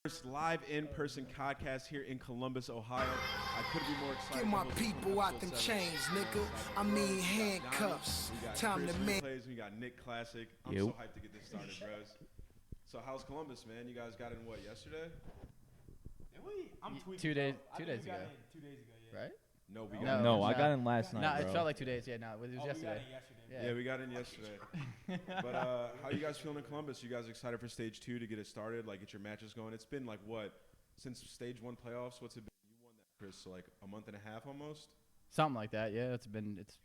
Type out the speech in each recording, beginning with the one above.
First live in-person CODCAST here in Columbus, Ohio. I couldn't be more excited. Get my people out them chains, nigga. I mean handcuffs. Time to make. We got Nick Classic. I'm so hyped to get this started, bros. So how's Columbus, man? You guys got in what, yesterday? I'm tweaking. 2 days. 2 days ago. 2 days ago, yeah. Right? No, we No, got in. I got in last night. No, bro. it felt like 2 days. Yeah, no, it was Oh, yesterday. we got in yesterday. Yeah, we got in yesterday. But how you guys feeling in Columbus? You guys excited for Stage 2 to get it started, like get your matches going? It's been like what? Since Stage 1 playoffs, what's it been? You won that, Chris, so like a month and a half almost? Something like that. Yeah, it's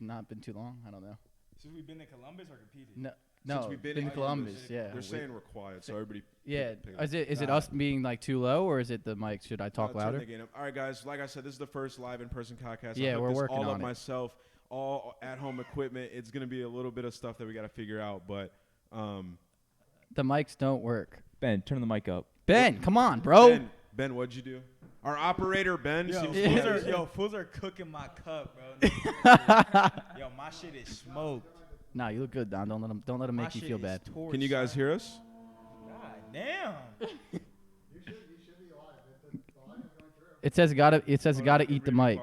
not been too long. I don't know. Since we've been to Columbus or competed? No, Since we've been in Columbus. Columbus, Yeah. They're saying we're quiet, so everybody. Yeah. pick up. Is it us being like too low, or is it the mic? Should I talk Turn louder? the gain up. All right, guys. Like I said, this is the first live in-person podcast. Yeah, I we're hooked this working all on up it. myself, all at-home equipment. It's gonna be a little bit of stuff that we got to figure out, but The mics don't work. Ben, turn the mic up. Ben, come on, bro. Ben, what'd you do? Our operator, Ben. Yo, seems fools are cooking my cup, bro. Yo, my shit is smoked. Nah, you look good, Don. Don't let him My make you shit feel is bad. torched, Can you guys son. hear us? God damn. It says gotta eat the mic.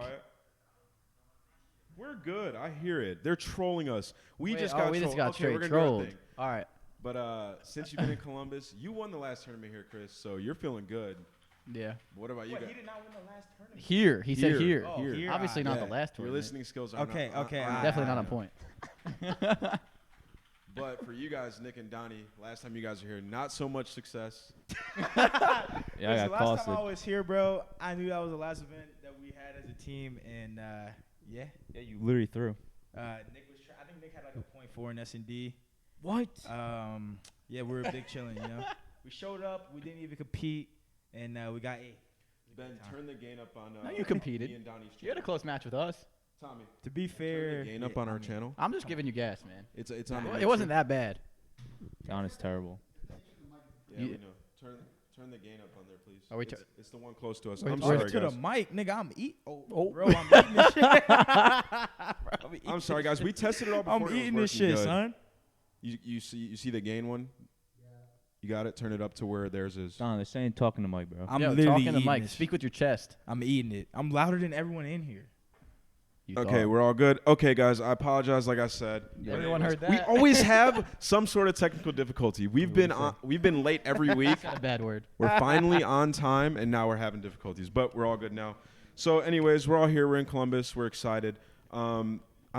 We're good. I hear it. They're trolling us. We Wait, just oh, got we just trolled. got Okay, we're straight gonna do our trolled. thing. All right. But since you've been in Columbus, you won the last tournament here, Chris. So you're feeling good. Yeah. What about you Wait, guys? he did not win the last tournament. Here. He said here. Oh, here. Obviously not Yeah, the last Your one. listening skills are Okay, not, okay, aren't Definitely high not on enough. point. But for you guys, Nick and Donnie, last time you guys were here, not so much success. Yeah, I The got last costed. time I was here, bro, I knew that was the last event that we had as a team, and yeah. Yeah, you literally threw. Nick was. I think Nick had like a .4 in S&D. What? Yeah, we were big chilling, you know. We showed up, we didn't even compete, and we got A. Ben, turn the gain up on. No, you competed. Me and Donnie's You had a channel. close match with us. Tommy, To be turn fair, the gain up on our channel. I'm just giving you gas, man. It's on. the It wasn't that bad. Don is terrible. Yeah, You- we know. Turn the gain up on there, please. Are we It's the one close to us. Wait, I'm where's sorry, to guys. the mic, nigga. I'm eating. Oh. Bro, I'm eating this shit. Bro, I'm sorry, guys. We tested it all before. I'm it was eating this working shit, good. son. You see the gain one? You got it. Turn it up to where theirs is. Don, they're saying talking to Mike, bro. I'm Yo, literally talking to eating Mike. this. Speak with your chest. I'm eating it. I'm louder than everyone in here. You Okay, thought. we're all good. Okay, guys, I apologize. Like I said, Yeah, everyone heard that. we always have some sort of technical difficulty. We've been late every week. Not a bad word. We're finally on time, and now we're having difficulties, but we're all good now. So, anyways, we're all here. We're in Columbus. We're excited. I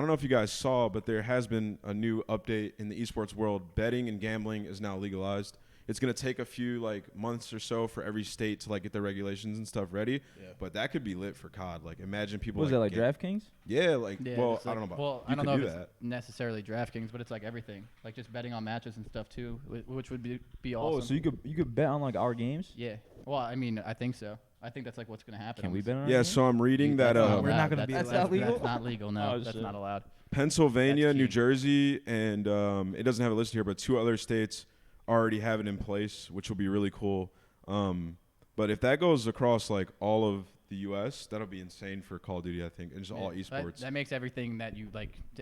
don't know if you guys saw, but there has been a new update in the esports world. Betting and gambling is now legalized. It's going to take a few months or so for every state to get their regulations and stuff ready. Yeah. But that could be lit for COD. Imagine people. What was that, like DraftKings? Yeah, Yeah, well, it's I don't know about. Well, you I don't could know do if that. it's necessarily DraftKings, but it's like everything, like just betting on matches and stuff too, which would be Oh, awesome. so you could bet on our games? Yeah. Well, I mean, I think so. I think that's what's gonna happen. Can we bet on our Yeah, games? so I'm reading that That's not we're allowed. not gonna be That's allowed not to do legal? That's not legal. No, Oh, that's shit. not allowed. Pennsylvania, That's New key. Jersey, and it doesn't have it listed here, but 2 other states already have it in place, which will be really cool. But if that goes across all of the U.S., that'll be insane for Call of Duty, I think, and just all Yeah, esports. That makes everything that you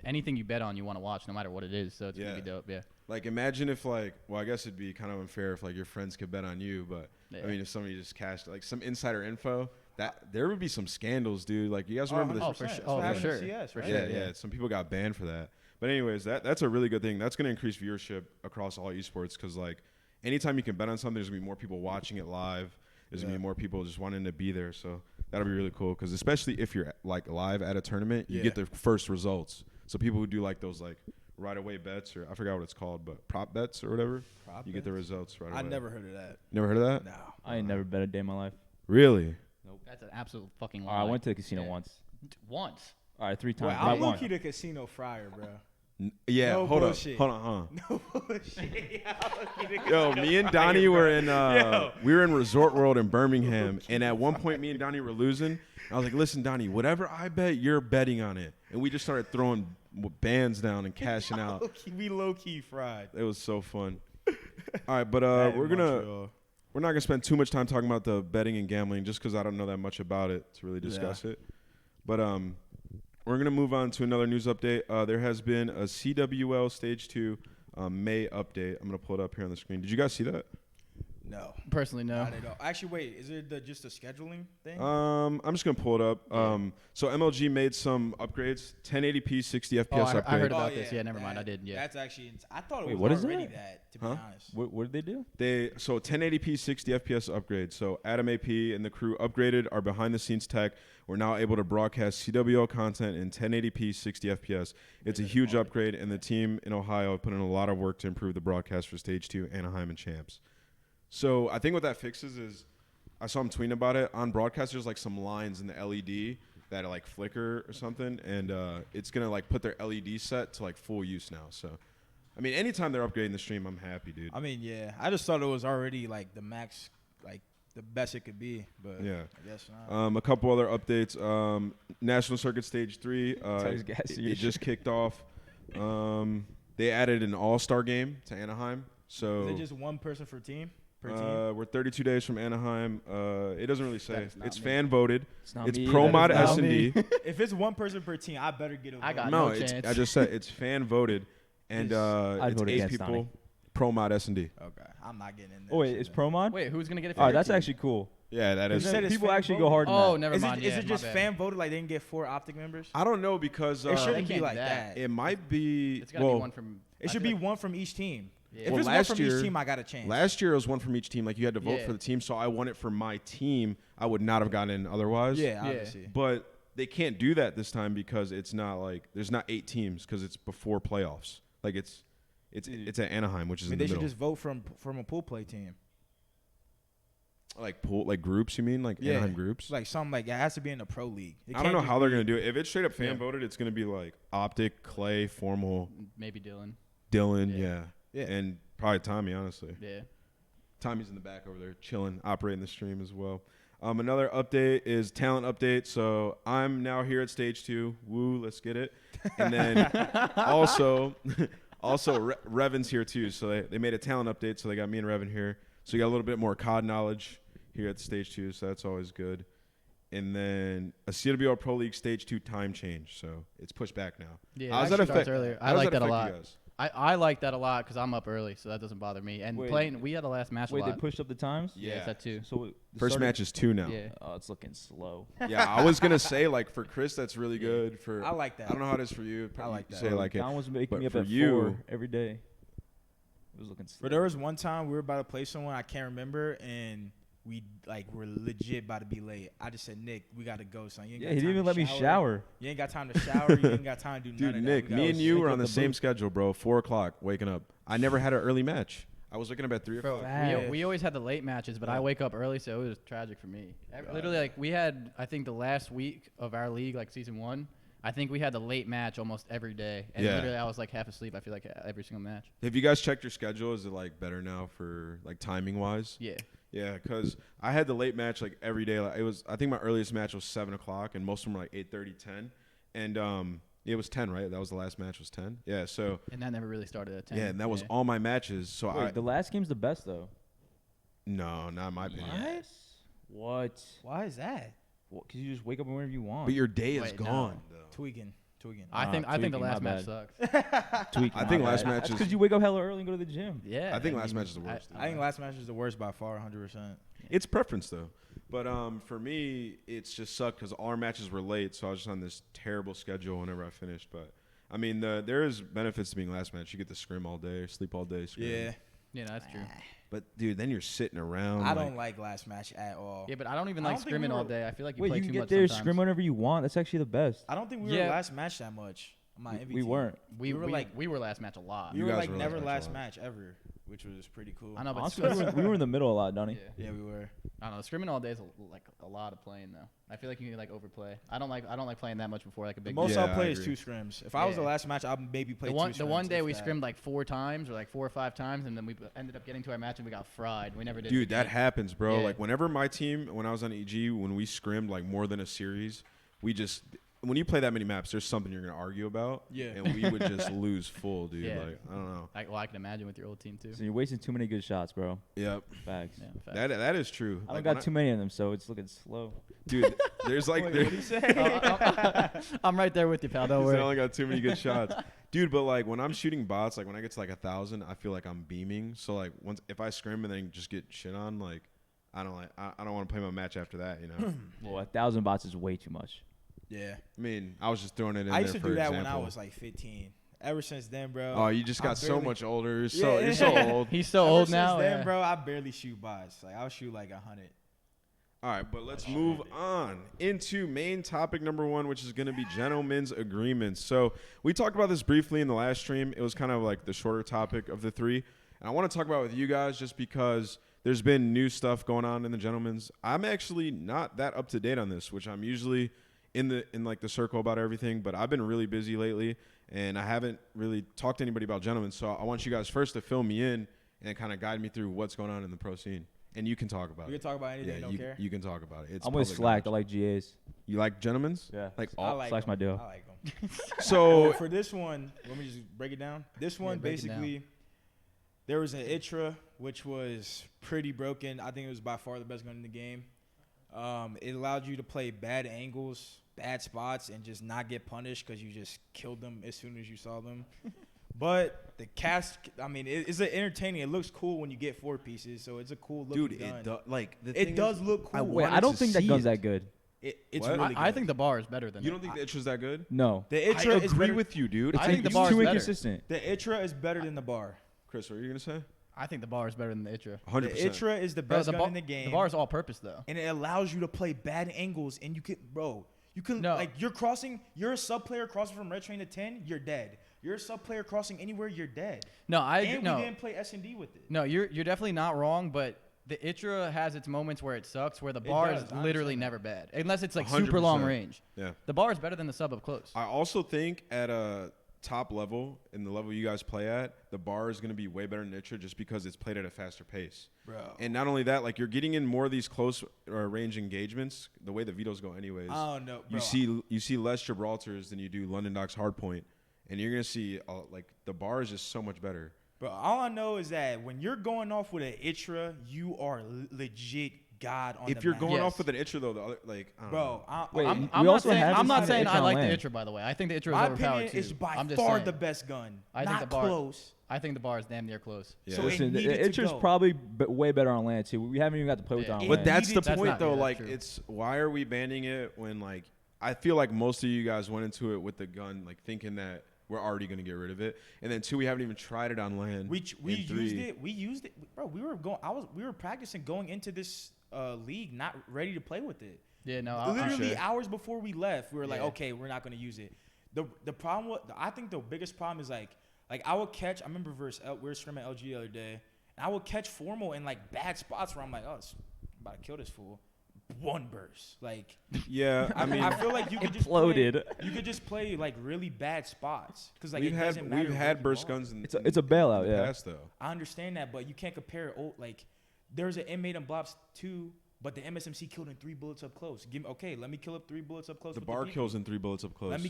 anything you bet on, you want to watch, no matter what it is. So it's gonna be dope. Yeah. Imagine if well, I guess it'd be kind of unfair if your friends could bet on you, but Yeah. I mean, if somebody just cashed some insider info, that there would be some scandals, dude. You guys remember this? Oh, for sure. That's Oh, what for happened sure. to CS, right? Yeah, sure, yeah. Some people got banned for that. But anyways, that's a really good thing. That's going to increase viewership across all esports because anytime you can bet on something, there's going to be more people watching it live. There's going to be more people just wanting to be there. So that'll be really cool because especially if you're live at a tournament, you get the first results. So people who do those right away bets, or I forgot what it's called, but prop bets or whatever, you get the results right away. I never heard of that. Never heard of that? No. I ain't never bet a day in my life. Really? That's an absolute fucking All lie. right, I went to the casino Yeah. once. Once. All right, 3 times. Well, but I I'm won. low-key the casino fryer, bro. Yeah, No hold bullshit. on. Hold on. No bullshit. Yo, me and Donnie were in Yo. we were in Resort World in Birmingham, and at one point, me and Donnie were losing. I was like, "Listen, Donnie, whatever I bet, you're betting on it." And we just started throwing bands down and cashing out. We low-key fried. It was so fun. All right, but That in we're Montreal. not gonna spend too much time talking about the betting and gambling, just because I don't know that much about it to really discuss it. But we're going to move on to another news update. There has been a CWL Stage 2 May update. I'm going to pull it up here on the screen. Did you guys see that? No. Personally, no. Not at all. Actually, wait. Is it just a scheduling thing? I'm just gonna pull it up. So MLG made some upgrades, 1080p, 60 FPS Oh, I upgrade. heard about this. Yeah, never mind. I did. Yeah. That's actually. I thought it Wait, was what is already that? that. To be Huh? honest. What did they do? So 1080p 60 FPS upgrade. So Adam AP and the crew upgraded our behind the scenes tech. We're now able to broadcast CWL content in 1080p 60 FPS. It's a huge upgrade, and the team in Ohio put in a lot of work to improve the broadcast for Stage 2, Anaheim, and Champs. So I think what that fixes is, I saw him tweeting about it, on broadcast there's like some lines in the LED that like flicker or something, and it's going to like put their LED set to like full use now. So I mean, anytime they're upgrading the stream, I'm happy, dude. I mean, yeah. I just thought it was already like the max, like the best it could be. But Yeah. I guess not. A couple other updates. National Circuit Stage 3, Titus Gas it just kicked off. They added an all-star game to Anaheim. So Is it just one person per team? Per team? we're 32 days from Anaheim. It doesn't really say. That is not It's me. fan voted. It's not It's me. pro That mod is not S&D. me. If it's one person per team, I better get a vote. I got No, no it's, chance. I just said it's fan voted, and I'd it's vote 8 against people. Donnie. Pro mod S&D. Okay, I'm not getting in there. Oh wait, it's pro mod. Wait, who's gonna get it? Oh, that's actually cool. Yeah, that You is. said it's People fan actually voted? go hard. In Oh, that. never Is mind. it, is it my just bad. fan voted? Like they didn't get 4 optic members? I don't know because It shouldn't They be can't like do that. it might be. It's gotta well, be one from. It should be one from each team. Yeah. If Well, it's one last from year- each team, I got a chance. Last year it was one from each team. Like you had to vote Yeah. for the team, so I won it for my team. I would not have gotten in otherwise. Yeah, obviously. But they can't do that this time because it's not like there's not 8 teams because it's before playoffs. Like it's at Anaheim, which is I mean, in they the should middle. just vote from a pool play team. Like pool, like groups. You mean like Yeah. Anaheim groups? Like something like it has to be in the pro league. It I don't can't know just how they're be- gonna do it. If it's straight up fan Yeah. voted, it's gonna be like Optic, Clay, Formal, Maybe Dylan. Dylan, Yeah. yeah, Yeah. and probably Tommy. Honestly, Yeah. Tommy's in the back over there, chilling, operating the stream as well. Another update is talent update. So I'm now here at Stage 2. Woo, let's get it. And then also Revan's here too. So they made a talent update. So they got me and Revan here. So you got a little bit more COD knowledge here at Stage 2. So that's always good. And then a CWL Pro League Stage 2 time change. So it's pushed back now. Yeah. How does it that actually starts affect? earlier. How I does like that a affect lot. you guys? I like that a lot because I'm up early, so that doesn't bother me. And Wait. playing, we had the last match a Wait, they lot. pushed up the times. Yeah, it's at 2. So the First starting- match is 2 now. Yeah. Oh, it's looking slow. Yeah, I was gonna say like for Chris that's really good. For I like that. I don't know how it is for you. I like You that. Say like it. Don was making But me up for at you- 4 every day. It was looking slow. But there was one time we were about to play someone I can't remember, and we like were legit about to be late. I just said, Nick, we gotta go, son. You ain't Yeah, got he didn't time even to let me shower. You ain't got time to shower. You ain't got time to do none Dude, of Nick, that. me and you stick were up on the the same boot. schedule, bro. 4 o'clock, waking up. I never had an early match. I was waking up at 3 Bro, o'clock. Facts. we always had the late matches, but I wake up early, so it was tragic for me. Literally, like we had, I think the last week of our league, like season 1, I think we had the late match almost every day, and Yeah. literally I was like half asleep. I feel like every single match. Have you guys checked your schedule? Is it like better now for like timing wise? Yeah, Yeah, because I had the late match like every day. Like it was, I think my earliest match was 7 o'clock, and most of them were like 8:30, 10, and it was 10, right? That was the last match was 10. Yeah, so and that never really started at 10. yeah, and that was all my matches. So Wait, the last game's the best though. no, not in my opinion. What? Why is that? Because you just wake up whenever you want. But your day is Wait, no. gone. Though. Tweaking. I think the tweaking, last my match bad. sucks. Tweaking, I think my last bad. match That's is- because you wake up hella early and go to the gym. Yeah, I think last match is the worst. I think last match is the worst by far, 100%. It's preference though. But for me, it's just sucked because all our matches were late, so I was just on this terrible schedule whenever I finished. But I mean, there is benefits to being last match. You get to scrim all day, sleep all day. Scrim. Yeah. Yeah, no, that's true. But dude, then you're sitting around. I don't like last match at all. Yeah, but I don't even I like don't think we scrimming all were- day. I feel like you Wait, play you too can get much there, sometimes. scrim whenever you want. That's actually the best. I don't think we Yeah. were last match that much. on My MVP. We weren't. We were were like- we were last match a lot. We You were guys like were never last last match match ever, which was pretty cool. I know, but Honestly, we were in the middle a lot, Donnie. Yeah. Yeah, we were. I don't know. Scrimming all day is like a lot of playing though. I feel like you can like overplay. I don't like playing that much before like a The big. most Yeah, I'll I play is agree. 2 scrims. If I was the Yeah. last match, I'll maybe play the 2 one scrims. the one day if we that. scrimmed like 4 times or like 4 or 5 times, and then we ended up getting to our match and we got fried. We never did. it Dude, that again. happens, bro. Yeah. Like whenever my team, when I was on EG, when we scrimmed like more than a series, we just when you play that many maps, there's something you're gonna argue about. Yeah. And we would just lose full, dude. Yeah. Like I don't know. I can imagine with your old team too. So you're wasting too many good shots, bro. Yep. Facts. Yeah, facts. That is true. I Like, don't got when too many of them, so it's looking slow. dude. There's like Wait, there, what did he say? I'm right there with you, pal. Don't he said I worry. only got too many good shots, dude. But like when I'm shooting bots, like when I get to like 1,000, I feel like I'm beaming. So like once if I scrim and then just get shit on, like I don't want to play my match after that, you know. Well, 1,000 bots is way too much. Yeah. I mean, I was just throwing it in I there used to for do that example. when I was like 15. Ever since then, bro. Oh, you just I got so barely- much older. You're Yeah. so old. He's so Ever old since now. then, yeah. bro, I barely shoot bots. Like I'll shoot like 100. All right, but let's move on into main topic number 1, which is going to be gentlemen's agreements. So we talked about this briefly in the last stream. It was kind of like the shorter topic of the 3. And I want to talk about it with you guys just because there's been new stuff going on in the gentlemen's. I'm actually not that up to date on this, which I'm usually in like the circle about everything. But I've been really busy lately, and I haven't really talked to anybody about gentlemen. So I want you guys first to fill me in and kind of guide me through what's going on in the pro scene. And you can talk about We it. can talk about anything. Yeah, Don't care. you can talk about it. It's I'm with public Slack. I knowledge. like GAs. You like gentlemen's? Yeah. Like I all. like Slack's my deal. I like them. So For this one, let me just break it down. This one break it down. basically, there was an Itra which was pretty broken. I think it was by far the best gun in the game. It allowed you to play bad angles, bad spots, and just not get punished because you just killed them as soon as you saw them. But the cast, I mean, it's entertaining. It looks cool when you get 4 pieces, so it's a cool looking dude, gun. It does look cool. Wait, wanted I don't to think that see gun's it. that good. It's What? really good. I think the bar is better than You it. don't think the Itra's that good? No. the I Itra is agree better. with you, dude. I think the it's bar's too better. inconsistent. The Itra is better than the bar. Chris, what are you gonna say? I think the bar is better than the Itra. 100%. The Itra is the Bro, best gun bar, in the game. The bar is all purpose though. And it allows you to play bad angles, and you can, No. like, you're a sub player crossing from red train to 10, you're dead. You're a sub player crossing anywhere, you're dead. No, And we didn't play S&D with it. No, you're definitely not wrong, but the Itra has its moments where it sucks, where the bar does, is I literally understand never bad, unless it's like super 100%. long range. Yeah. The bar is better than the sub up close. I also think at a top level, in the level you guys play at, the bar is gonna be way better than Itra just because it's played at a faster pace. Bro. And not only that, like you're getting in more of these close range engagements. The way the vetoes go, anyways. I don't know, bro. You see less Gibraltars than you do London Docks hardpoint, and you're gonna see like the bar is just so much better. Bro, all I know is that when you're going off with an Itra, you are legit God on the If you're map. going Yes. off with an Itra though, the other, like I don't know. Bro, Wait, I'm we not also saying, have I'm this not on saying I Itra like land. the Itra, by the way. I think the Itra is my overpowered opinion too. is by I'm just far saying. the best gun. I Not think the bar, close. I think the bar is damn near close. Yeah. So it Listen, the needed to Itra's go. probably way better on land too. We haven't even got to play with it Yeah. on But But land. that's the needed to- point That's not- though. yeah, Like true. it's why are we banning it when like I feel like most of you guys went into it with the gun like thinking that we're already gonna get rid of it, and then 2, we haven't even tried it on land. We and 3, used it. We used it, bro. We were practicing going into this league, not ready to play with it. Yeah, no, Literally Sure. hours before we left, we were like, Yeah. okay, we're not going to use it. The problem, I think the biggest problem is like I would catch. I remember we were scrimming LG the other day, and I would catch formal in like bad spots where I'm like, oh, it's about to kill this fool. One burst, like Yeah, I mean, I feel like you could Imploded. you could just play like really bad spots because like we've it doesn't matter we've where had you burst are. guns in It's a bailout, in the yeah. past though. I understand that, but you can't compare like there's an inmate in Blobs 2, but the MSMC killed in 3 bullets up close. Let me kill up 3 bullets up close. The with bar beam. kills in 3 bullets up close. Let me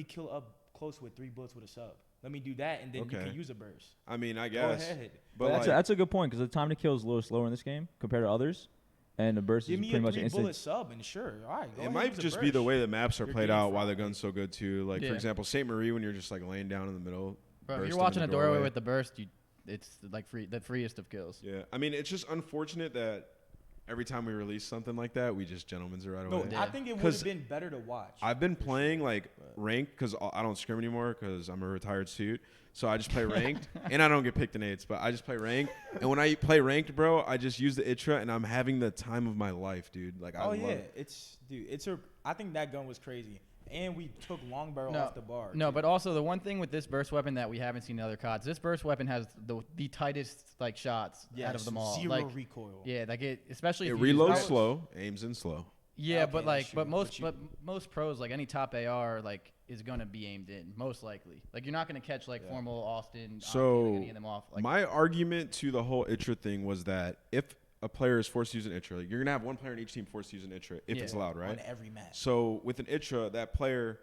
kill up close with 3 bullets with a sub. Let me do that, and then you Okay. can use a burst. I mean, I Go guess. ahead. But like, That's a good point because the time to kill is a little slower in this game compared to others, and the burst Give is me pretty a much 3 instant. bullet sub, and sure, all right. Go it ahead, might use a just be the burst. way the maps are You're played getting out why the fried. gun's so good too. Like Yeah. for example, St. Marie when you're just like laying down in the middle. Bro, if burst you're them watching in a the doorway with the burst, it's like the freest of kills. Yeah, I mean it's just unfortunate that every time we release something like that, we just gentlemen's it right away. No, Yeah. I think it would 'Cause have been better to watch. I've been playing like ranked because I don't scrim anymore because I'm a retired suit. So I just play ranked, and I don't get picked in 8s, but I just play ranked. And when I play ranked, bro, I just use the Itra, and I'm having the time of my life, dude. Like I oh love yeah, it. I think that gun was crazy, and we took long barrel No, off the bar. No, too. but also the one thing with this burst weapon that we haven't seen in other CODs, this burst weapon has the tightest like shots out of them all. 0 like, recoil. yeah, like it, especially It if you use reloads those- slow, aims in slow. Yeah, Okay, but that's true, but most pros, like any top AR, like is gonna be aimed in most likely. Like you're not gonna catch like formal Austin. So any of them off. Like, my argument to the whole Itra thing was that if a player is forced to use an ITRA, like, you're gonna have one player in each team forced to use an ITRA if it's allowed, right? On every match. So with an ITRA, that player,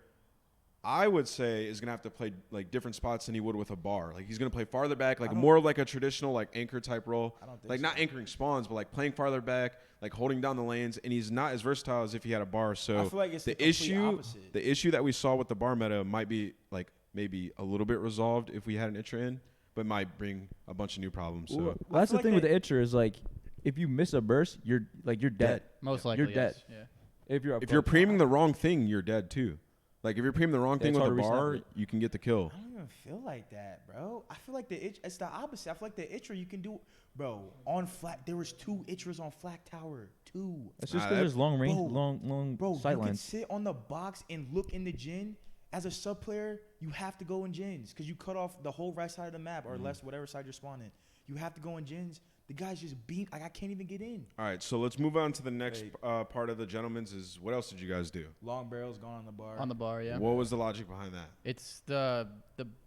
I would say, is gonna have to play like different spots than he would with a bar. Like he's gonna play farther back, like more like a traditional like anchor type role. I don't think like so. not anchoring spawns, but like playing farther back, like holding down the lanes, and he's not as versatile as if he had a bar. So I feel like it's the the complete issue, opposite. the issue that we saw with the bar meta might be like maybe a little bit resolved if we had an ITRA in, but might bring a bunch of new problems. So Well, that's the like thing with they- the itcher is like, if you miss a burst, you're dead. Most likely, You're dead. yes. Yeah. If you're up if you're close. preeming the wrong thing, you're dead too. Like if you're preeming the wrong thing it's with hard a to bar, reset it. you can get the kill. I don't even feel like that, bro. I feel like it's the opposite. I feel like the ITRA you can do, bro. On flat, there was 2 ITRAs on flag tower. 2. It's just Nah, because there's long range, bro, long Bro, sight you can lines. sit on the box and look in the gen. As a sub player, you have to go in gens because you cut off the whole right side of the map or left, whatever side you're spawning. You have to go in gens. The guys just beat. Like I can't even get in. All right, so let's move on to the next Wait. part of the gentlemen's. Is what else did you guys do? Long barrels gone on the bar. On the bar, yeah. What was the logic behind that? It's the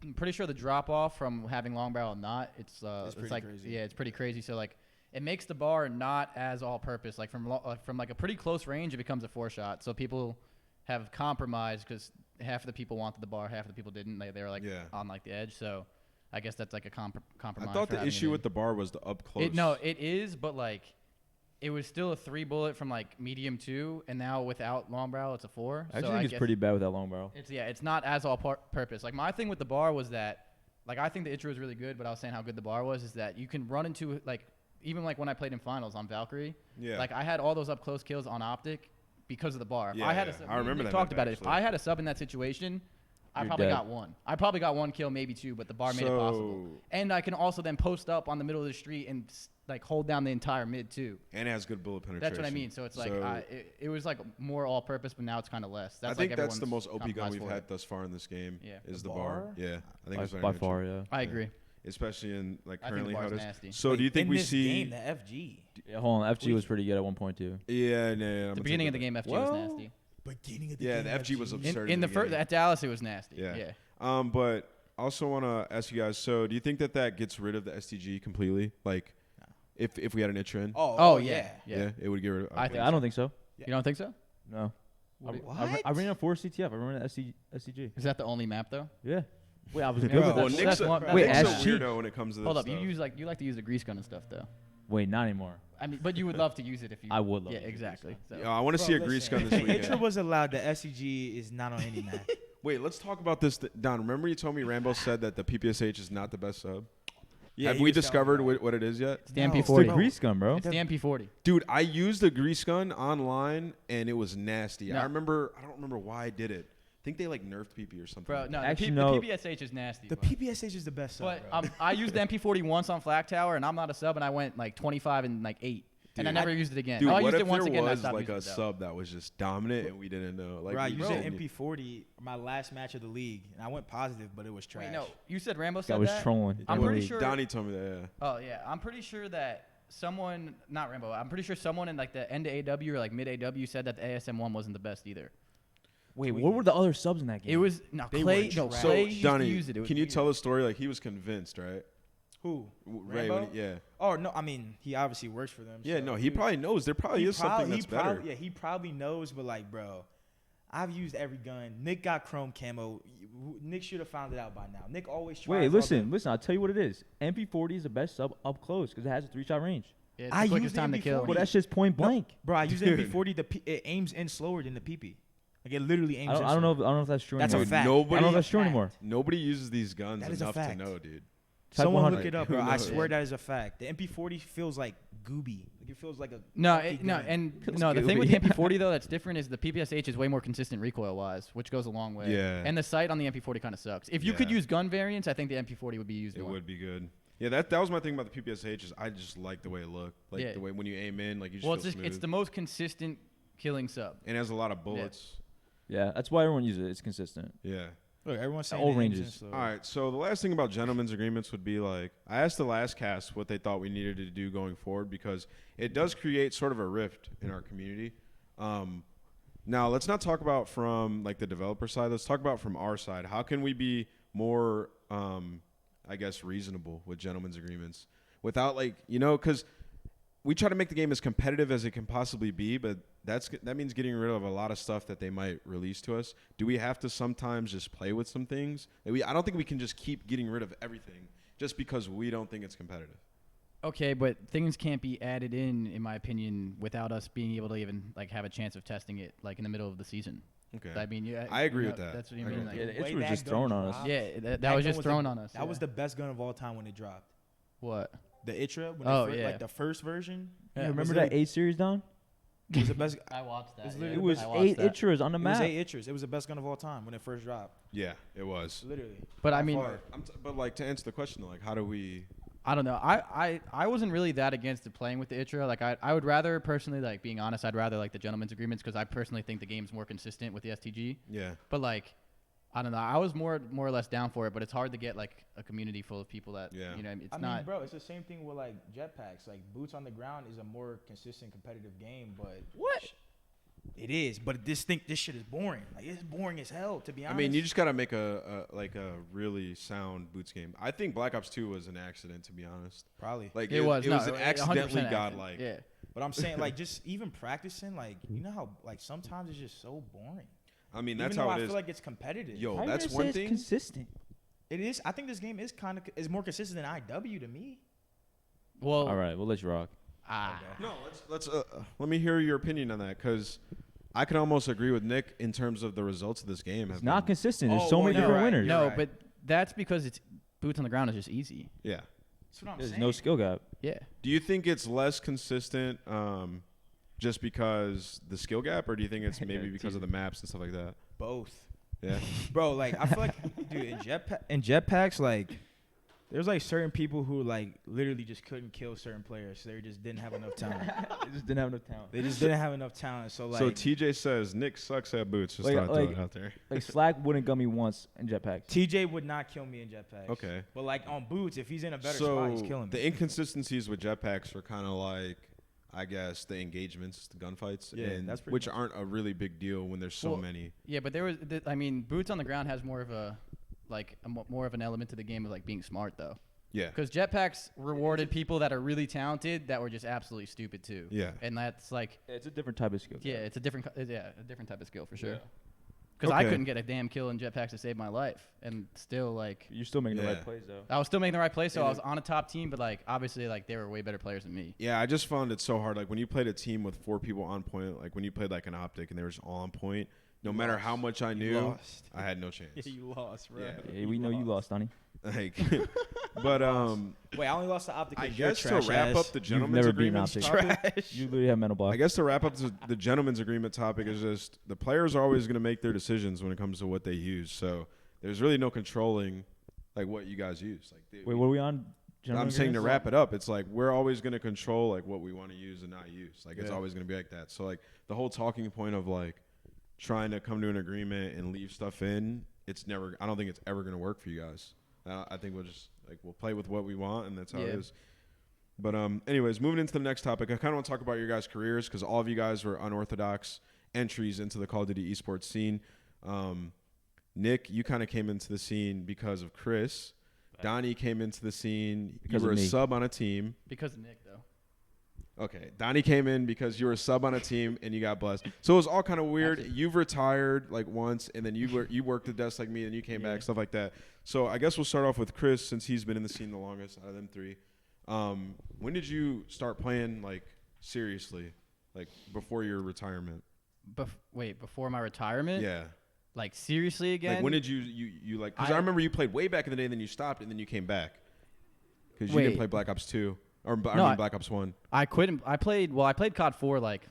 I'm pretty sure the drop off from having long barrel and not. It's pretty like crazy. yeah, it's pretty crazy. So like it makes the bar not as all purpose. Like from like a pretty close range, it becomes a 4-shot. So people have compromised because half of the people wanted the bar, half of the people didn't. They were like on like the edge. So I guess that's like a compromise. I thought for the having issue it with the bar was the up close. it is, but like it was still a 3 bullet from like medium 2, and now without long barrel, it's a 4. I so actually think it's guess pretty bad with that long barrel. it's not as all purpose. Like my thing with the bar was that, like I think the intro was really good, but I was saying how good the bar was is that you can run into like even like when I played in finals on Valkyrie, like I had all those up close kills on optic because of the bar. If Yeah, I had yeah. a sub, I remember we that talked map, about it. If actually. I had a sub in that situation, I You're probably dead. got 1. I probably got 1 kill, maybe 2, but the bar made it possible. And I can also then post up on the middle of the street and like hold down the entire mid too. And it has good bullet penetration. That's what I mean. So it's like it was like more all purpose, but now it's kind of less. That's I think like that's the everyone's most OP gun compromised we've for had it. thus far in this game. Yeah. Is The the bar? bar? Yeah, I think it's very By good. far, yeah. I agree. Especially in like I think the currently how bar's it is. nasty. So Wait, do you think in we this see? game, the FG? Yeah, hold on, FG was pretty good at 1.2. Yeah, The beginning of the game, FG was nasty. Beginning of the Yeah, game, the FG was absurd. In the the first beginning. at Dallas, it was nasty. Yeah. Yeah. But also want to ask you guys. So do you think that gets rid of the STG completely? Like, if we had an ITRA in? Oh yeah. Yeah, it would get rid of. I okay. think I don't think so. You don't think so? No. What? I ran a 4 CTF. I ran an SCG. Is that the only map though? Yeah. Wait, I was Yeah, good bro. with Well, that. Nick's that's one- a, Wait, Nick's a SG? weirdo when it comes to this Hold up, stuff. you like to use the grease gun and stuff though. Wait, not anymore. I mean, but you would love to use it if you. I would love Yeah, to use exactly. So. Yeah, I want to see a grease gun this If weekend. ITRA was allowed, the SCG is not on any map. Wait, let's talk about this. Don, remember you told me Rambo said that the PPSH is not the best sub? Yeah, Have he we was telling discovered me that. what it is yet? It's the No, It's the MP40. grease gun, bro. It's the MP40. Dude, I used the grease gun online and it was nasty. No. I don't remember why I did it. I think they like nerfed PP or something. Bro, no, Actually, the no. PPSH is nasty. The but- PPSH is the best sub, But bro. I used the MP40 once on Flag Tower, and I'm not a sub, and I went like 25 and like 8, and I Dude, never used it again. Dude, I what used if it once there again. And I was stopped like using a it, though. sub that was just dominant and we didn't know? Like, Bro, I we used didn't an need- MP40 my last match of the league, and I went positive, but it was trash. Wait, no, you said Rambo That said was that? trolling. I'm pretty sure. Donnie told me that. Yeah. Oh yeah, I'm pretty sure that someone, not Rambo, I'm pretty sure someone in like the end of AW or like mid AW said that the ASM1 wasn't the best either. Wait, what were the other subs in that game? It was no They Clay. were No, trash. Clay So, used Donnie, to use it. It was can you weird. tell the story? Like, he was convinced, right? Who? Ray, Rambo? yeah. Oh no, I mean he obviously works for them. Yeah, so no, he probably knows. There probably is something that's better. Yeah, he probably knows, but like, bro, I've used every gun. Nick got chrome camo. Nick should have found it out by now. Nick always tries. Wait, listen. I'll tell you what it is. MP40 is the best sub up close because it has a 3-shot range. Yeah, it's I the quickest used time to MP40. kill. Well, that shit's point blank. Bro, I use Dude. MP40. It aims in slower than the PP. Like it literally aims. I don't know if that's true That's a anymore. fact. I don't know if Nobody, that's true Fact. anymore. nobody uses these guns That is a enough to fact. know, dude. Type Someone 100. look it up, Who bro. I knows? swear that is a fact. The MP40 feels like gooby. Like it feels like a No, funky no, gun. and Feels no. The thing with gooey. the MP40 though that's different is the PPSH is way more consistent recoil wise, which goes a long way. Yeah. And the sight on the MP40 kind of sucks. If you could Yeah. use gun variants, I think the MP40 would be used It more. would be good. Yeah, that was my thing about the PPSH is I just like the way it looked. Like Yeah. the way when you aim in, like you just Well, feel it's smooth. the most consistent killing sub. and it has a lot of bullets. Yeah, that's why everyone uses it. It's consistent. Yeah. Look, everyone's saying All it aims in ranges. slower. All right, so the last thing about gentlemen's agreements would be like I asked the last cast what they thought we needed to do going forward because it does create sort of a rift in our community. Now let's not talk about from like the developer side. Let's talk about from our side. How can we be more, I guess, reasonable with gentlemen's agreements without like because we try to make the game as competitive as it can possibly be, but that means getting rid of a lot of stuff that they might release to us. Do we have to sometimes just play with some things? I don't think we can just keep getting rid of everything just because we don't think it's competitive. Okay, but things can't be added in my opinion, without us being able to even like have a chance of testing it like in the middle of the season. Okay. I mean, I agree with that. That's what you I agree mean. with Like, Yeah, The way it was that just gun thrown on us. dropped, yeah, that gun was just thrown the, on us. That was the best gun of all time when it dropped. what? The Itra, when Oh, it first, yeah. like the first version. Yeah, Yeah, remember was that 8 series, Don? It was the best. I watched that. It's yeah. literally It was I watched 8 that. Itras on the It was map. 8 Itras. It was the best gun of all time when it first dropped. Yeah, it was. Literally. But I By mean, far. But like to answer the question, though, like how do we? I don't know. I wasn't really that against it playing with the Itra. Like I would rather personally, like being honest, I'd rather like the gentleman's agreements because I personally think the game's more consistent with the STG. Yeah. But like, I don't know. I was more or less down for it, but it's hard to get like a community full of people that Yeah. you know. It's I not. mean, bro, it's the same thing with like jetpacks. Like boots on the ground is a more consistent competitive game, but What? it is. But this shit is boring. Like it's boring as hell, to be I honest. mean, you just gotta make a really sound boots game. I think Black Ops 2 was an accident, to be honest. probably. Like It was. It no, was an 100% accidentally accident. godlike. Yeah. But I'm saying like just even practicing, like you know how like sometimes it's just so boring. I mean, Even that's though how I it is. feel like it's competitive. Yo, How you that's gonna one say it's thing. consistent. It is. I think this game is more consistent than IW to me. Well. All right, we'll let you rock. Ah. No, let me hear your opinion on that, because I could almost agree with Nick in terms of the results of this game. It's not consistent. There's Oh, so well, many you're different right. winners. No, right. but that's because it's boots on the ground is just easy. Yeah. That's what I'm There's saying. no skill gap. Yeah. Do you think it's less consistent just because the skill gap, or do you think it's maybe Yeah, because of the maps and stuff like that? Both. Yeah. Bro, like I feel like, dude, in jetpacks, like there's like certain people who like literally just couldn't kill certain players. They just didn't have enough talent. They just didn't have enough talent. They just didn't have enough talent. So like, So TJ says Nick sucks at boots. Just Like- thought I'd throw like- it out there. Like Slack wouldn't gun me once in jetpacks. TJ would not kill me in jetpacks. Okay. But like on boots, if he's in a better So spot, he's killing the me. inconsistencies with jetpacks are kind of like, I guess, the engagements, the gunfights, Yeah, and that's pretty which much aren't a really big deal when there's so Well, many. Yeah, but there was. I mean, boots on the ground has more of a, like, more of an element to the game of like being smart though. Yeah. Because jetpacks rewarded people that are really talented that were just absolutely stupid too. Yeah. And that's like, It's a different type of skill. yeah, it's a different type of skill for sure. Because I Okay. couldn't get a damn kill in jetpacks to save my life, and still like You're still making the Yeah. right plays though. I was still making the right play, so And I was on a top team, but like obviously like they were way better players than me. Yeah, I just found it so hard. Like when you played a team with 4 people on point, like when you played like an optic and they were just all on point, no matter how much I knew, lost. I had no chance. you lost, bro. Yeah. Yeah, we know you lost, Donnie. Like, but Wait, I only lost the optic. I 'cause you're guess to trash wrap ass. up the gentleman's never beaten agreements Optic. topic, Trash. You literally have mental block. I guess to wrap up the gentleman's agreement topic is just the players are always going to make their decisions when it comes to what they use. So there's really no controlling like what you guys use. Like, Wait, what are we on? I'm saying to wrap it up, it's like we're always going to control like what we want to use and not use. Like it's Yeah. always going to be like that. So like the whole talking point of like trying to come to an agreement and leave stuff in, I don't think it's ever going to work for you guys. I think we'll play with what we want, and that's how it Yeah. is. But anyways, moving into the next topic, I kind of want to talk about your guys' careers because all of you guys were unorthodox entries into the Call of Duty esports scene. Nick, you kind of came into the scene because of Chris. Donnie came into the scene. Because you were of a me. sub on a team. Because of Nick though. Okay, Donnie came in because you were a sub on a team and you got blessed. So it was all kind of weird. Absolutely. You've retired like once, and then you worked the desk like me, and you came back, stuff like that. So I guess we'll start off with Chris since he's been in the scene the longest out of them 3. When did you start playing like seriously, like before your retirement? Wait, before my retirement? Yeah. Like seriously again? Like when did you like? Because I remember you played way back in the day, and then you stopped, and then you came back because you didn't Wait. play Black Ops 2 or No, I- Black Ops 1. I quit. I played COD 4 like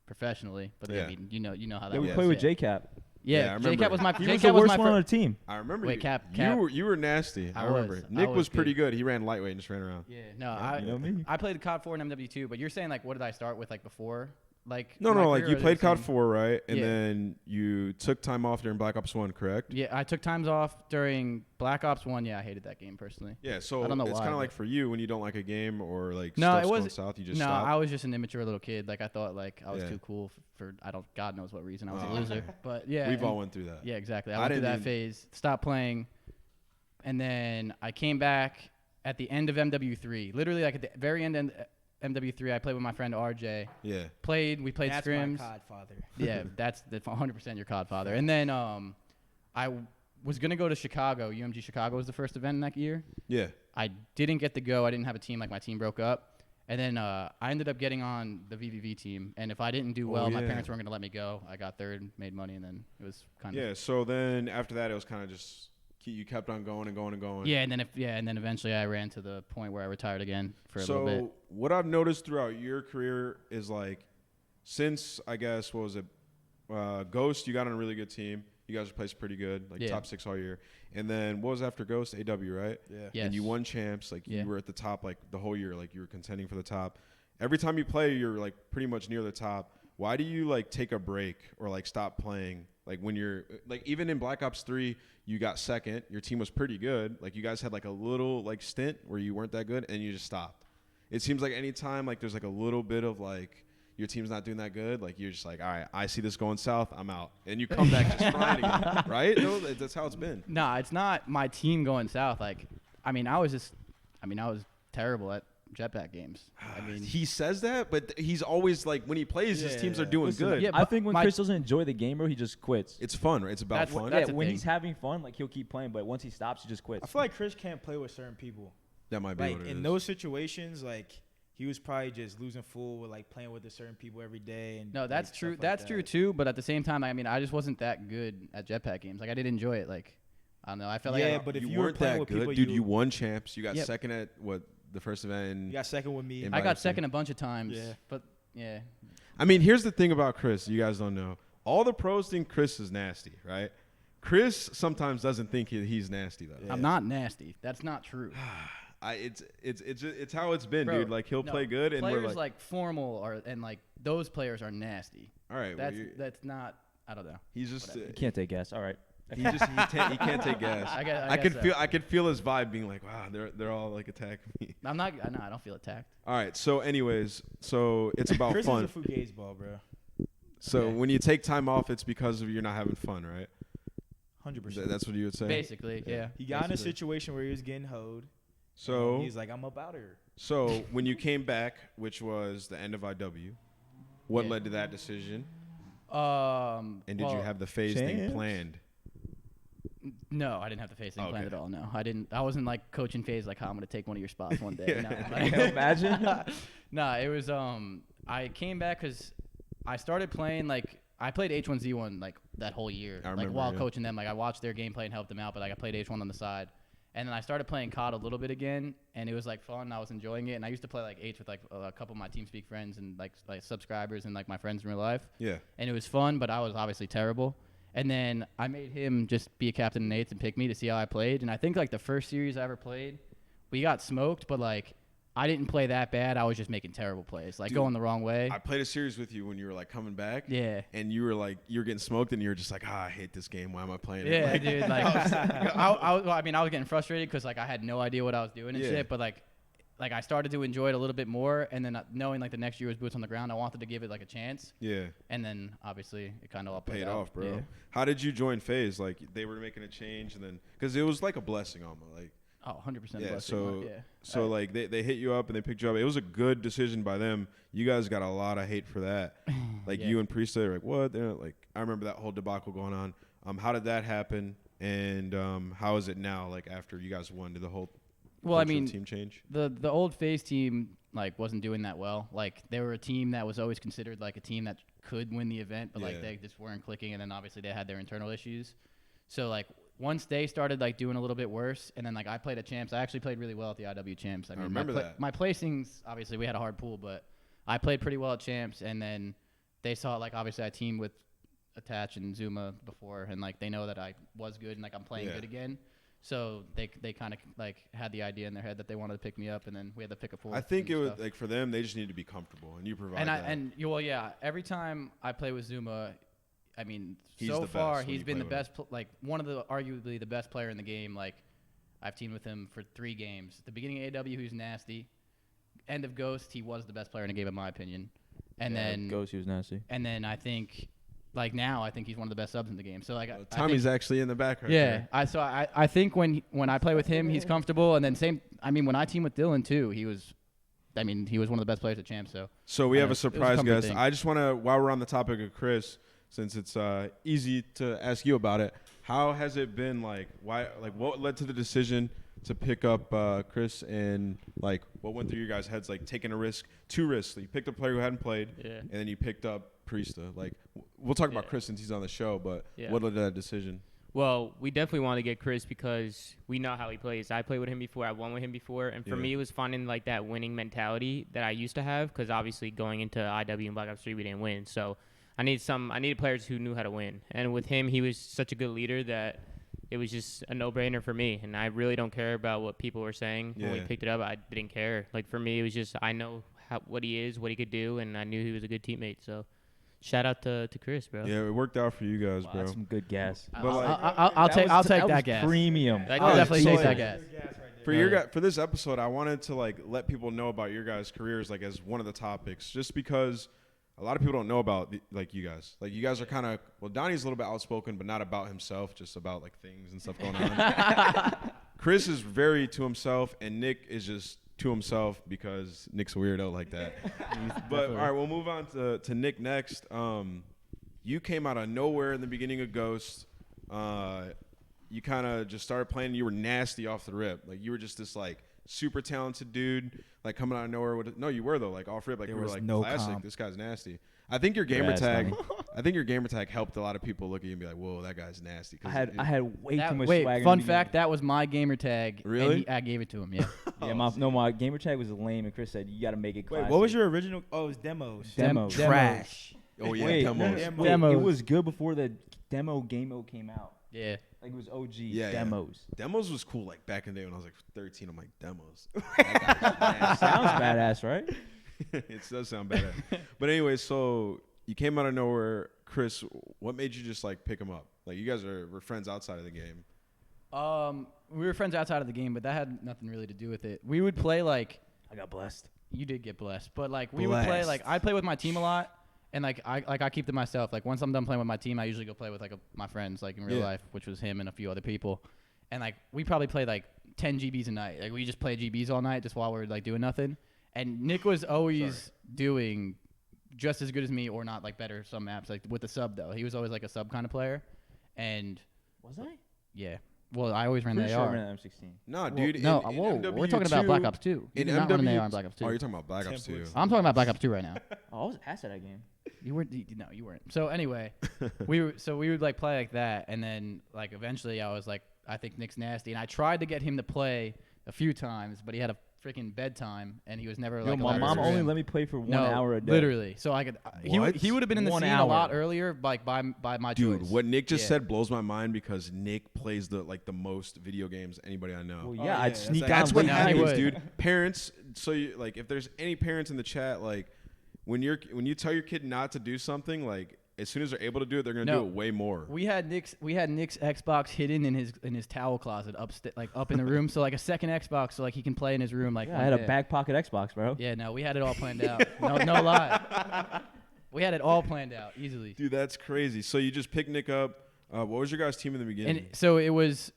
professionally, but Yeah. I mean, you know how that Yeah, we works. play with JCap. Yeah, I Yeah, remember. JCap was my. He was JCap the was worst my one on fir- the team. I remember Wait, you. Cap- You were nasty. I remember. was. Nick I was was pretty good. good. He ran lightweight and just ran around. Yeah, no, I you know me. I played COD 4 and MW2, but you're saying like what did I start with like before? Like No, my like career you or played the COD same? 4, right? And Yeah. then you took time off during Black Ops 1, correct? Yeah, I took times off during Black Ops 1. Yeah, I hated that game personally. Yeah, so I don't know it's why, kind of but- like for you when you don't like a game or like No, stuff's it was going south, you just no. stop. I was just an immature little kid. Like I thought like I was Yeah. too cool for I don't God knows what reason. I was Oh, a loser. okay. But yeah, We've and- all went through that. Yeah, exactly. I I went through didn't that even- phase, stopped playing, and then I came back at the end of MW3. Literally, like at the very end MW3. I played with my friend RJ. Yeah. We played That's scrims. my codfather. Yeah, that's 100% your codfather. And then I was gonna go to Chicago. UMG Chicago was the first event in that year. Yeah. I didn't get to go. I didn't have a team. Like, my team broke up. And then I ended up getting on the VVV team. And if I didn't do well, my parents weren't going to let me go. I got third, made money, and then it was kind of. Yeah, so then after that, it was kind of just you kept on going and going and going. Yeah, and then eventually I ran to the point where I retired again for a little bit. So what I've noticed throughout your career is, like, since, I guess, what was it, Ghost, you got on a really good team. You guys placed pretty good, like top 6 all year. And then what was after Ghost? AW, right? Yeah. Yes. And you won champs. Like, you were at the top, like, the whole year. Like, you were contending for the top. Every time you play, you're, like, pretty much near the top. Why do you, like, take a break or, like, stop playing? Like, when you're, like, even in Black Ops 3, you got second. Your team was pretty good. Like, you guys had, like, a little, like, stint where you weren't that good, and you just stopped. It seems like any time, like, there's, like, a little bit of, like, your team's not doing that good, like, you're just like, all right, I see this going south, I'm out. And you come back just flying again, right? No, that's how it's been. No, it's not my team going south. Like, I was terrible at jetpack games. I mean, he says that, but he's always, like, when he plays, his teams are doing good. Yeah, I think when Chris doesn't enjoy the game, bro, he just quits. It's fun, right? It's about fun. That's yeah, a when thing. he's having fun, like, he'll keep playing, but once he stops, he just quits. I feel like Chris can't play with certain people. That might be Like, what it in is. those situations, like, he was probably just losing full with, like, playing with the certain people every day. And no, that's like, true. stuff like That's that. true too. But at the same time, I mean, I just wasn't that good at jetpack games. Like, I didn't enjoy it. Like, I don't know. I felt like but if you you were weren't playing that with good, people, dude. You won champs. You got Yep. second at the first event. And you got second with me. in I got Biosyn. second a bunch of times. Yeah. But yeah. I mean, here's the thing about Chris. You guys don't know. All the pros think Chris is nasty, right? Chris sometimes doesn't think he's nasty though. Yeah. I'm not nasty. That's not true. It's how it's been, Bro, dude. Like, he'll no, play good, and players we're like formal and like those players are nasty. all right. That's not. I don't know. He's just You can't take gas. All right. he can't take gas. I could feel his vibe being like, wow, they're all like attacking me. I'm not. No, I don't feel attacked. All right. So, anyways, it's about Chris fun. is a fugazi ball, bro. So Okay. when you take time off, it's because of you're not having fun, right? 100%. That's what you would say. Basically, yeah. He got in a basically. situation where he was getting hoed. So He's like, I'm up out here. So when you came back, which was the end of IW, what Yeah. led to that decision? And And did you have the phase thing Champs? planned? No, I didn't have the phase thing planned Okay. at all. No, I didn't. I wasn't like coaching phase like how I'm gonna take one of your spots one day. No, Can you imagine? no, it was I came back because I started playing like I played H1Z1 like that whole year. I Like remember, while yeah. coaching them, like I watched their gameplay and helped them out, but like I played H1 on the side. And then I started playing COD a little bit again, and it was like fun. I was enjoying it, and I used to play like H with like a couple of my TeamSpeak friends and like subscribers and like my friends in real life. Yeah. And it was fun, but I was obviously terrible. And then I made him just be a captain in eights and pick me to see how I played. And I think like the first series I ever played, we got smoked, but like I didn't play that bad. I was just making terrible plays, like Dude, going the wrong way. I played a series with you when you were like coming back. Yeah. And you were getting smoked, and you were just like, I hate this game. Why am I playing it? Yeah, Like, dude. Like, I mean, I was getting frustrated because like I had no idea what I was doing and Yeah. shit. But like I started to enjoy it a little bit more, and then knowing like the next year was boots on the ground, I wanted to give it like a chance. Yeah. And then obviously it kind of all Paid played out. off, bro. Yeah. How did you join FaZe? Like, they were making a change, and then because it was like a blessing almost. Like, Oh, 100%. yeah. blessing. So like they hit you up and they picked you up. It was a good decision by them. You guys got a lot of hate for that. Like Yeah. you and Priest are like, what? They're like, I remember that whole debacle going on. How did that happen? And how is it now? Like after you guys won, did the whole Well, I culture of mean, the team change? the old FaZe team like wasn't doing that well. Like they were a team that was always considered like a team that could win the event, but like Yeah. they just weren't clicking. And then obviously they had their internal issues. So like once they started like doing a little bit worse, and then like I played at champs. I actually played really well at the IW champs. I mean, remember that. My placings, obviously we had a hard pool, but I played pretty well at champs. And then they saw like obviously I teamed with Attach and Zuma before, and like they know that I was good and like I'm playing Yeah. good again. So they kind of like had the idea in their head that they wanted to pick me up, and then we had to pick a fourth. I think it and was stuff. like for them, they just need to be comfortable, and you provide and that. well, yeah. Every time I play with Zuma, I mean, He's so the far best when he's you been play the with him. best, like one of the arguably the best player in the game. Like I've teamed with him for 3 games. At the beginning of AW, who's nasty. End of Ghost, he was the best player in the game in my opinion. And then Ghost, he was nasty. And then I think, like now, I think he's one of the best subs in the game. So like, I Tommy's think, actually in the back right yeah. there. I think when I play with him, he's comfortable. And then same. I mean, when I team with Dylan too, he was I mean, he was one of the best players at Champ. So we have a it was a surprise company guest. thing. I just want to, while we're on the topic of Chris, since it's easy to ask you about it, how has it been like? Why, like, what led to the decision to pick up Chris, and like, what went through your guys' heads, like taking a risk, 2 risks? You picked a player who hadn't played, and then you picked up Priesta. Like, we'll talk about Chris since he's on the show, but what led to that decision? Well, we definitely want to get Chris because we know how he plays. I played with him before. I won with him before. And for me, it was finding, like, that winning mentality that I used to have because, obviously, going into IW and Black Ops 3, we didn't win. So I needed players who knew how to win. And with him, he was such a good leader that it was just a no-brainer for me. And I really don't care about what people were saying. When we picked it up, I didn't care. Like, for me, it was just I know what he is, what he could do, and I knew he was a good teammate. So shout out to Chris, bro. Yeah, it worked out for you guys, bro. That's some good gas. I'll take that gas. Premium. I'll definitely take that gas. For this episode, I wanted to like let people know about your guys' careers, like as one of the topics, just because a lot of people don't know about like you guys. Like you guys are kind of Donnie's a little bit outspoken, but not about himself, just about like things and stuff going on. Chris is very to himself, and Nick is just to himself because Nick's a weirdo like that. But all right, we'll move on to Nick next. You came out of nowhere in the beginning of Ghost. You kind of just started playing. You were nasty off the rip. Like you were just this like super talented dude, like coming out of nowhere. No, you were though. Like off rip, like you were like classic. Comp. This guy's nasty. I think your gamer tag. I think your gamer tag helped a lot of people look at you and be like, "Whoa, that guy's nasty." I had way too much wait, swag. Fun fact: that was my gamer tag. Really? And I gave it to him. Yeah. Yeah, my gamer tag was lame, and Chris said you got to make it classic. Wait, what was your original? Oh, it was demos. Demos. Trash. Oh yeah, Wait, demos. It was good before the demo game mode came out. Yeah. Like it was OG demos. Yeah. Demos was cool. Like back in the day when I was like 13, I'm like demos. Sounds badass, right? It does sound badass. But anyway, so you came out of nowhere, Chris. What made you just like pick him up? Like you guys were friends outside of the game. We were friends outside of the game, but that had nothing really to do with it. We would play like I got blessed. You did get blessed, but like we would play like I play with my team a lot. And like I keep to myself. Like once I'm done playing with my team, I usually go play with like my friends, like in real life, which was him and a few other people. And like we probably played like 10 GBs a night. Like we just play GBs all night, just while we're like doing nothing. And Nick was always doing just as good as me, or not, like better some maps. Like with the sub though, he was always like a sub kind of player. And was I? Yeah. Well, I always ran the Pretty AR. sure I ran M16. No, dude. No, in we're talking about Black Ops 2. You In did not run the MW AR in Black Ops 2. Oh, you're talking about Black Ops 2. I'm talking about Black Ops 2 right now. Oh, I was ass at that game. You weren't. No, you weren't. So anyway, we would like play like that, and then like eventually I was like, I think Nick's nasty, and I tried to get him to play a few times, but he had a freaking bedtime, and he was never like. My mom only let me play for 1 hour a day. Literally. So I could. He would have been in the 1 scene hour. a lot earlier, like by my Dude, choice. what Nick just said blows my mind because Nick plays the most video games anybody I know. Well, yeah, I'd sneak That's out what late happens, night. dude. Parents. So you, like, if there's any parents in the chat, like, when you tell your kid not to do something, like, as soon as they're able to do it, they're gonna do it way more. We had Nick's Xbox hidden in his towel closet up in the room, so like a second Xbox, so like he can play in his room. Like I had a back pocket Xbox, bro. Yeah, no, we had it all planned out. No lie. We had it all planned out easily. Dude, that's crazy. So you just picked Nick up. What was your guys' team in the beginning? And so it was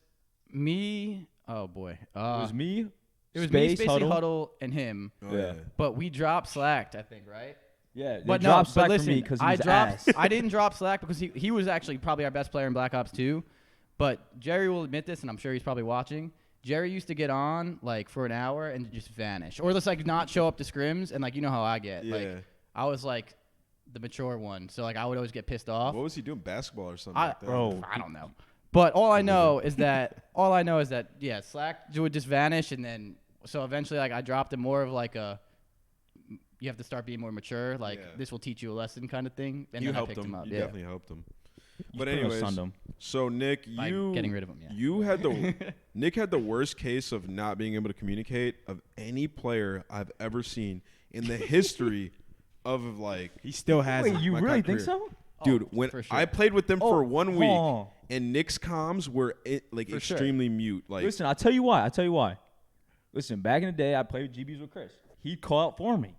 me. Oh boy, it was me. It was me, Spacey Huddle, and him. Oh, yeah. But we dropped Slacked, I think, right? Yeah, but no, but listen, for me because he was ass. I didn't drop Slack because he was actually probably our best player in Black Ops 2. But Jerry will admit this, and I'm sure he's probably watching. Jerry used to get on like for an hour and just vanish, or just like not show up to scrims, and like you know how I get. Yeah. Like I was like the mature one, so like I would always get pissed off. What was he doing? Basketball or something? Like that? Bro, I don't know. But all I know is that yeah, Slack would just vanish, and then so eventually like I dropped him more of like a. You have to start being more mature. Like this will teach you a lesson, kind of thing. And you then helped I picked him up. You Yeah. definitely helped him. But anyways, so Nick, By getting rid of him. Yeah. You had the Nick had the worst case of not being able to communicate of any player I've ever seen in the history of like. He still has. Wait, you really think so? Dude, when for sure. I played with them for 1 week, oh. and Nick's comms were extremely mute. Like, listen, I'll tell you why. Listen, back in the day, I played GBs with Chris. He'd call out for me.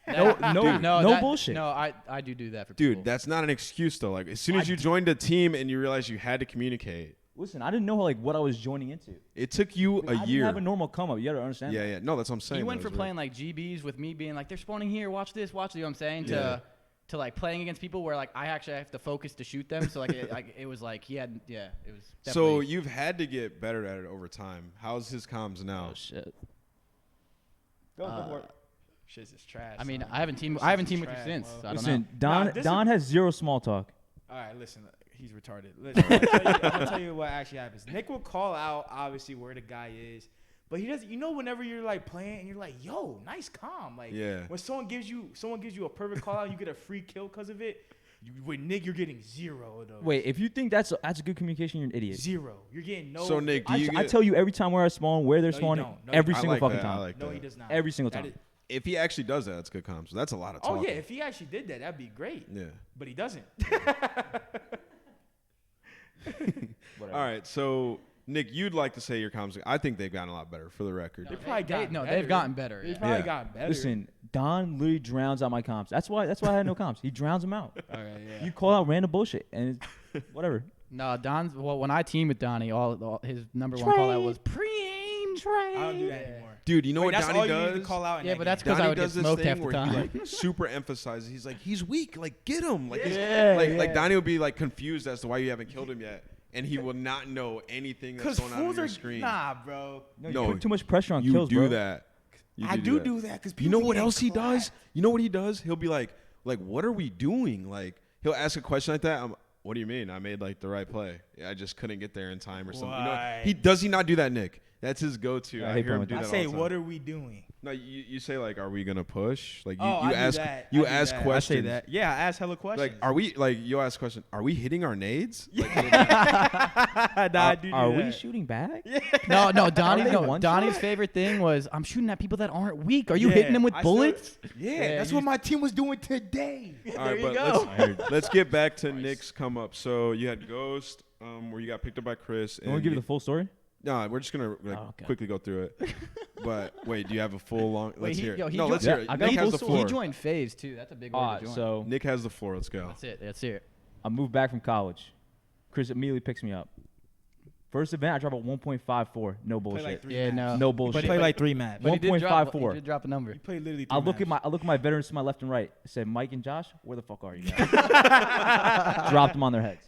No bullshit. No, I do that for dude, people. that's not an excuse though. Like, as soon as you joined a team and you realized you had to communicate, Listen, I didn't know like what I was joining into. It took you I a didn't year. have a normal come up. You gotta understand. Yeah, that. yeah. No, that's what I'm saying. He went from playing like GBs with me being like, they're spawning here, watch this, watch. You know what I'm saying? Yeah. To like playing against people where like I actually have to focus to shoot them. So like it was like it was. So you've had to get better at it over time. How's his comms now? Oh shit. Go for it. Shit's just trash. I mean, son. I haven't teamed with you trash, since. bro. So I don't Listen, know. Don has zero small talk. All right, listen. He's retarded. Listen, I'm gonna tell you what actually happens. Nick will call out obviously where the guy is, but he doesn't. You know, whenever you're like playing and you're like, "Yo, nice comm." Like, when someone gives you a perfect call out, you get a free kill because of it. With Nick, you're getting 0 of those. Wait, if you think that's a good communication, you're an idiot. 0. You're getting no. So Nick, I tell you every time where I spawn, where they're spawning, every single like fucking that. time. I like no, that. he does not. Every single time. If he actually does that, that's good comms. So that's a lot of talking. Oh yeah, if he actually did that, that'd be great. Yeah. But he doesn't. All right, so Nick, you'd like to say your comms. I think they've gotten a lot better, for the record. They've probably gotten better. They've gotten better. They've Yeah. probably gotten better. Listen, Don literally drowns out my comms. That's why I had no comms. He drowns them out. All right, yeah. You call out random bullshit and it's whatever. No, Don's. Well, when I teamed with Donnie, all his number one call out was pre-aim train. I don't do that anymore. Dude, you know what that's Donnie all does? you need to call out. In Yeah, that but game. that's because I Donnie would get does this smoked thing half the where time. he like super emphasizes. He's like, he's weak. Like, get him. Like, Yeah. Donnie will be like confused as to why you haven't killed him yet, and he will not know anything that's Because going on fools your are screen. nah, bro. No, No, you put too much pressure on You kills, do bro. that. You I do that because You know what else he does? You know what he does? He'll be like, what are we doing? Like, he'll ask a question like that. What do you mean? I made like the right play. Yeah, I just couldn't get there in time or something. You know, Why? does he not do that, Nick? That's his go-to. I I hate hear him playing do with that I say, all the time. what are we doing? No, you say like, are we gonna push? Like you, Oh, you I do ask that. you I do ask that. questions. I say that. Yeah, I ask hella questions. Like, are we like you'll ask a question? Are we hitting our nades? Like, I do Are that. we shooting back? No, Are they one Donnie's shot? favorite thing was I'm shooting at people that aren't weak. Are you Yeah, hitting them with I still- bullets? Yeah, that's what my team was doing today. all right, but let's get back to Nick's come up. So you had Ghost, where you got picked up by Chris. You want to give you the full story? No, we're just gonna okay. quickly go through it. But wait, do you have a full long? Wait, Let's he- hear it. yo, he No, joined- let's Yeah, hear it. I got Nick a has full the story. He floor. joined Phase too. That's a big word to join. So Nick has the floor. Let's go. That's it. Let's hear it. I moved back from college. Chris immediately picks me up. First event, I drop a 1.54. No Play bullshit. like 3 Yeah, maps. no. No But bullshit. he played like 3 maps. But he did drop. 1.54. He did drop a number. He played literally 3 I look maps. at my veterans to my left and right. I said, Mike and Josh, where the fuck are you guys? Dropped them on their heads.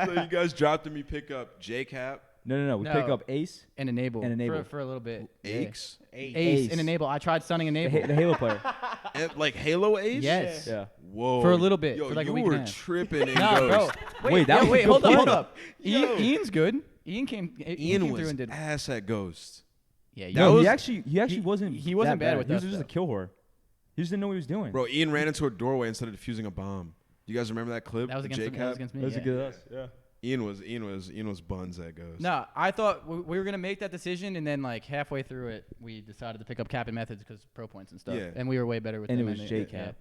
So you guys dropped him. You pick up J-Cap, No. We No. pick up Ace, And enable. And enable. For a little bit. Aches, Eight. Ace Ace. and enable. I tried stunning the, enable. the Halo player. and, like Halo Ace. Yes. Yeah. Whoa. For a little bit, Yo, for like a you week and were a half. tripping in Nah, bro. Ghost. Wait, that was a wait, good hold up, play. hold up. Yo. Ian's good. Ian came Ian came was through and did. ass at Ghost. Yeah, That No, was- he actually wasn't. he wasn't that bad with He was us, just a though. kill whore. He just didn't know what he was doing. Bro, Ian ran into a doorway instead of defusing a bomb. Do you guys remember that clip? That was with against me. That J-Cap? was against me. That was yeah. a good us. Yeah. Ian was buns at Ghost. No, I thought we were gonna make that decision, and then like halfway through it, we decided to pick up Cap and Methods because pro points and stuff. Yeah. And we were way better with And them. it was they- J-Cap.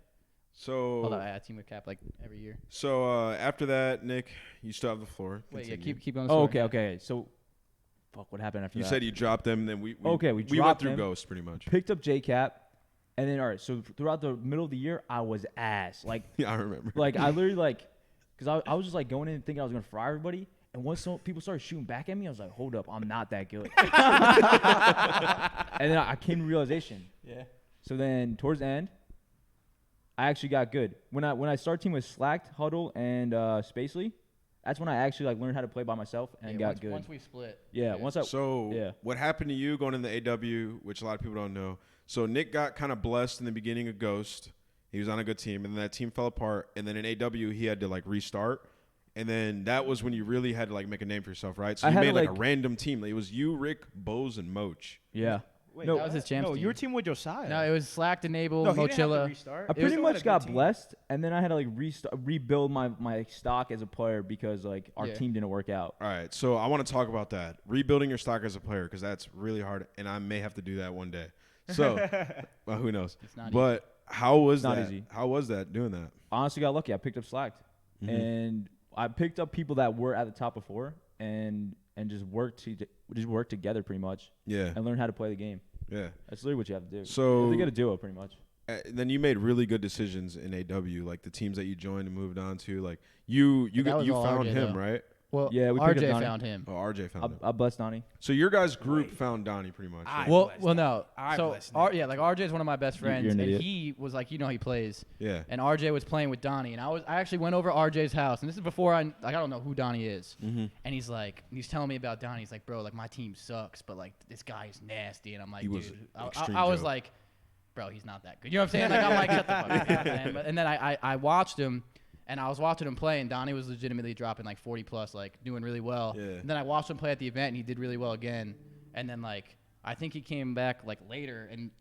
So Hold on, I team with Cap like every year. So after that, Nick, you still have the floor. Wait, yeah, Continue. keep going. the Oh, story. okay. So, fuck, what happened after You that? said you dropped them, then we Okay, we went dropped through them. Ghost pretty much. Picked up J-Cap, and then all right. So throughout the middle of the year, I was ass. Like, Yeah, I remember. I literally because I was just like going in thinking I was gonna fry everybody, and once people started shooting back at me, I was like, hold up, I'm not that good. And then I came to realization. Yeah. So then towards the end, I actually got good. When I started teaming with Slacked, Huddle, and Spacely, that's when I actually like learned how to play by myself and Yeah, got once, good. Once we split. Yeah, once I So yeah. what happened to you going in the AW, which a lot of people don't know? So Nick got kind of blessed in the beginning of Ghost. He was on a good team, and then that team fell apart. And then in AW, he had to like restart. And then that was when you really had to like make a name for yourself, right? So I you had made to, like a like- random team. It was you, Rick, Bose, and Moch. Yeah. Wait, No, that was his champs No, team. your team with Josiah. No, it was Slacked, Enable, No, he didn't have to Mochilla. restart. I It was pretty still much had a got good team. blessed, and then I had to like rebuild my stock as a player because like our Yeah. team didn't work out. All right, so I want to talk about that. Rebuilding your stock as a player, because that's really hard, and I may have to do that one day. So, well, who knows? It's not But how was Not that? easy. How was that doing that? Honestly, got lucky. I picked up Slacked, and I picked up people that were at the top before, and just worked together pretty much, Yeah, and learn how to play the game. yeah. That's literally what you have to do. So you got to do it pretty much. Then you made really good decisions in AW, like the teams that you joined and moved on to. Like you But that was all found RJ him, though. right? Well, Yeah, we picked up RJ Donnie. found him. Oh, RJ found him. I blessed Donnie. So your guys' group found Donnie pretty much. I- right? Well, no. I So, blessed Nick. yeah, like RJ is one of my best You're friends, an and idiot. he was like, you know, he plays, Yeah. and RJ was playing with Donnie, and I actually went over RJ's house, and this is before I don't know who Donnie is, and he's telling me about Donnie. He's like, bro, like my team sucks, but like this guy is nasty, and I'm like, He was dude, an extreme I was joke. like, bro, he's not that good. You know what I'm saying? Like I'm like, shut the fuck up. You know what I'm saying? And then I watched him. And I was watching him play, and Donnie was legitimately dropping like 40 plus, like doing really well. Yeah. And then I watched him play at the event, and he did really well again. And then like I think he came back like later, and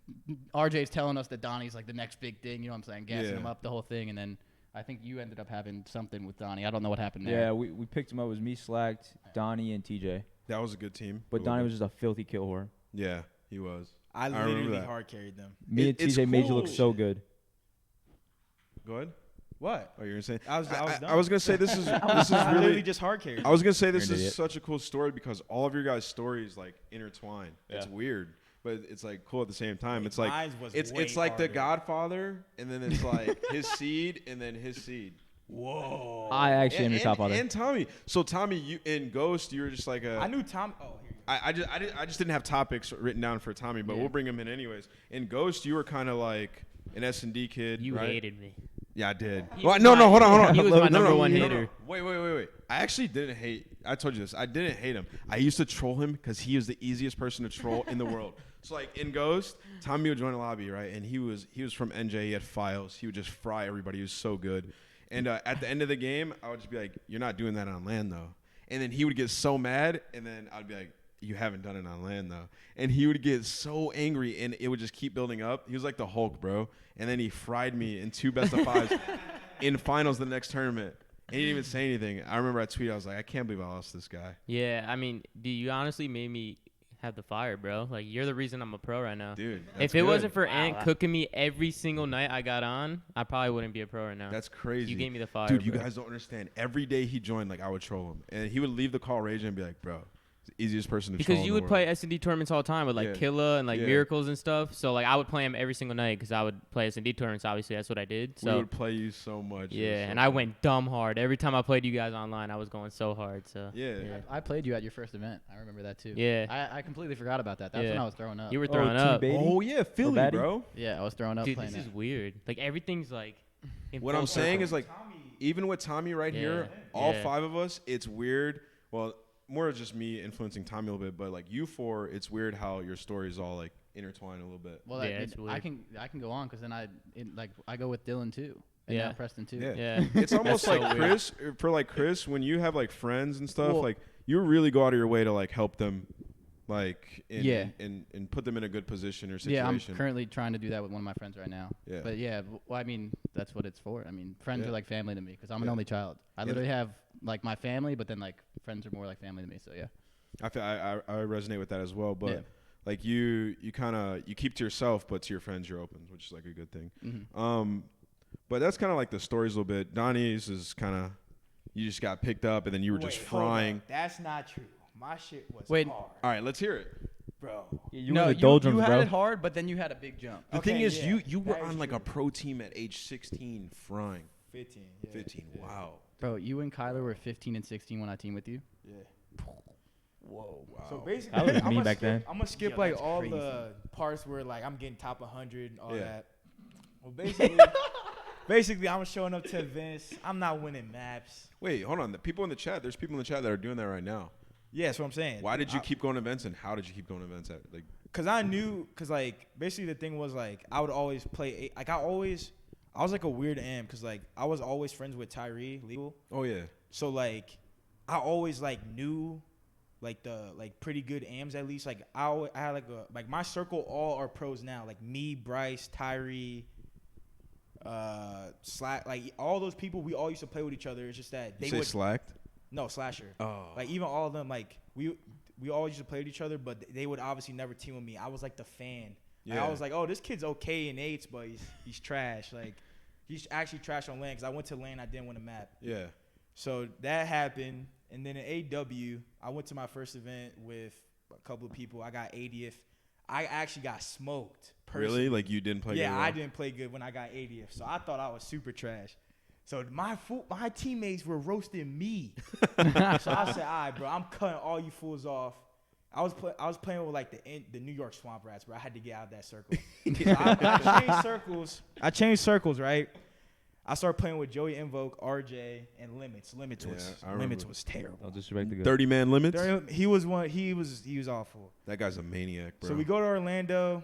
RJ's telling us that Donnie's like the next big thing. You know what I'm saying? Gassing him up the whole thing. And then I think you ended up having something with Donnie. I don't know what happened there. Yeah, we picked him up. It was me, Slacked, Donnie, and TJ. That was a good team. But Donnie was just a filthy kill whore. Yeah, he was. I remember literally that. hard carried them. Me and It's TJ made you cool. look so good. Go ahead. What? Oh, you're gonna say? I was done. I was gonna say this is I literally really. just hard carried. I was gonna say this You're an is idiot. such a cool story because all of your guys' stories like intertwine. It's Yeah. weird, but it's like cool at the same time. Wait, It's like mine was it's way like the harder. Godfather, and then it's like his seed, and then his seed. Whoa. I actually am and, your top father. and Tommy. So Tommy, you in Ghost, you were just like a. I knew Tom. Oh, here you go. I just didn't have topics written down for Tommy, but we'll bring him in anyways. In Ghost, you were kind of like an S&D kid. You right? hated me. Yeah, I did. He Well, was no, my- hold on. he was No, my no, number no, one no, no. hater. Wait. I actually didn't hate. I told you this. I didn't hate him. I used to troll him because he was the easiest person to troll in the world. So like in Ghost, Tommy would join a lobby, right? And he was from NJ. He had files. He would just fry everybody. He was so good. And at the end of the game, I would just be like, "You're not doing that on land, though." And then he would get so mad, and then I'd be like, "You haven't done it on land, though." And he would get so angry, and it would just keep building up. He was like the Hulk, bro. And then he fried me in 2 best of fives in finals the next tournament. And he didn't even say anything. I remember I tweeted, I was like, "I can't believe I lost this guy." Yeah, I mean, you honestly made me have the fire, bro. Like, you're the reason I'm a pro right now. Dude, If it wasn't for Ant cooking me every single night I got on, I probably wouldn't be a pro right now. That's crazy. You gave me the fire, Dude, you bro. guys don't understand. Every day he joined, like, I would troll him. And he would leave the call raging and be like, "Bro, it's the easiest person to troll Because in you the would play world." S&D tournaments all the time with like Yeah. Killa and like Yeah. Miracles and stuff. So like I would play him every single night because I would play S&D tournaments. Obviously, that's what I did. We So would play you so much. It was yeah, so and I fun. went dumb hard every time I played you guys online. I was going so hard. So Yeah. I played you at your first event. I remember that too. Yeah. I completely forgot about that. That's when Yeah. I was throwing up. You were throwing up. Baby? Oh, yeah, Philly, Batty? bro. Yeah, I was throwing up Dude, playing this that. is weird. Like everything's like. in What full I'm saying circle. is, like, even with Tommy right here, all Yeah. 5 of us, it's weird. Well, more just me influencing Tommy a little bit, but like you 4, it's weird how your stories all like intertwine a little bit. Well, Yeah, I it's weird. I can go on because then I go with Dylan too. And Yeah. now Preston too. Yeah. Yeah. It's almost so like weird. Chris, when you have like friends and stuff, Well- like you really go out of your way to like help them, like Yeah. and put them in a good position or Yeah, I'm situation. currently trying to do that with one of my friends right now. Yeah. But yeah, well, I mean, that's what it's for. I mean, friends Yeah. are like family to me because I'm an Yeah. only child. I Yeah. literally have like my family, but then like friends are more like family to me. So yeah. I resonate with that as well, but Yeah. like you kind of you keep to yourself, but to your friends you're open, which is like a good thing. Mhm. But that's kind of like the stories a little bit. Donnie's is kind of you just got picked up and then you were just Wait, hold up. frying. That's not true. My shit was Wait. hard, All right, let's hear it. bro. You no, were in the doldrums, you had bro. it hard, but then you had a big jump. The Okay, thing is, yeah, you were that is on like a true. pro team at age 16, frying 15. Yeah, 15. Yeah, Wow. Bro, you and Kyler were 15 and 16 when I teamed with you. Yeah. Whoa. Wow. So basically, That was I'm me gonna back skip, then. I'm gonna skip Yo, like that's all crazy. the parts where like I'm getting top 100 and all Yeah. that. Well, basically, I'm showing up to events. I'm not winning maps. Wait, hold on. The people in the chat, there's people in the chat that are doing that right now. Yeah, that's what I'm saying. Why did you keep going to events and how did you keep going to events at like Cause I knew, cause like basically the thing was like I would always play. Like I was like a weird am, cause like I was always friends with Tyree Legal. Oh yeah. So like I always like knew like the like pretty good AMs at least. Like I had like my circle all are pros now. Like me, Bryce, Tyree, Slack, like all those people we all used to play with each other. It's just that You they say would slacked? no Slasher. Oh. Like even all of them like we always used to play with each other, but they would obviously never team with me. I was like the fan. Like, Yeah. I was like, oh, this kid's okay in 8s, but he's trash. Like he's actually trash on LAN because I went to LAN, I didn't win a map. Yeah. So that happened, and then in AW, I went to my first event with a couple of people. I got 80th. I actually got smoked. Personally. Really? Like you didn't play Yeah, good at I all? didn't play good when I got 80th. So I thought I was super trash. So my teammates were roasting me. So I said, all right, bro, I'm cutting all you fools off. I was playing with like the New York Swamp Rats, bro. I had to get out of that circle. So I changed circles. I changed circles, right? I started playing with Joey Invoke, RJ, and Limits. Limits was terrible. I'll disrespect the good. 30-man limits. He was awful. That guy's a maniac, bro. So we go to Orlando.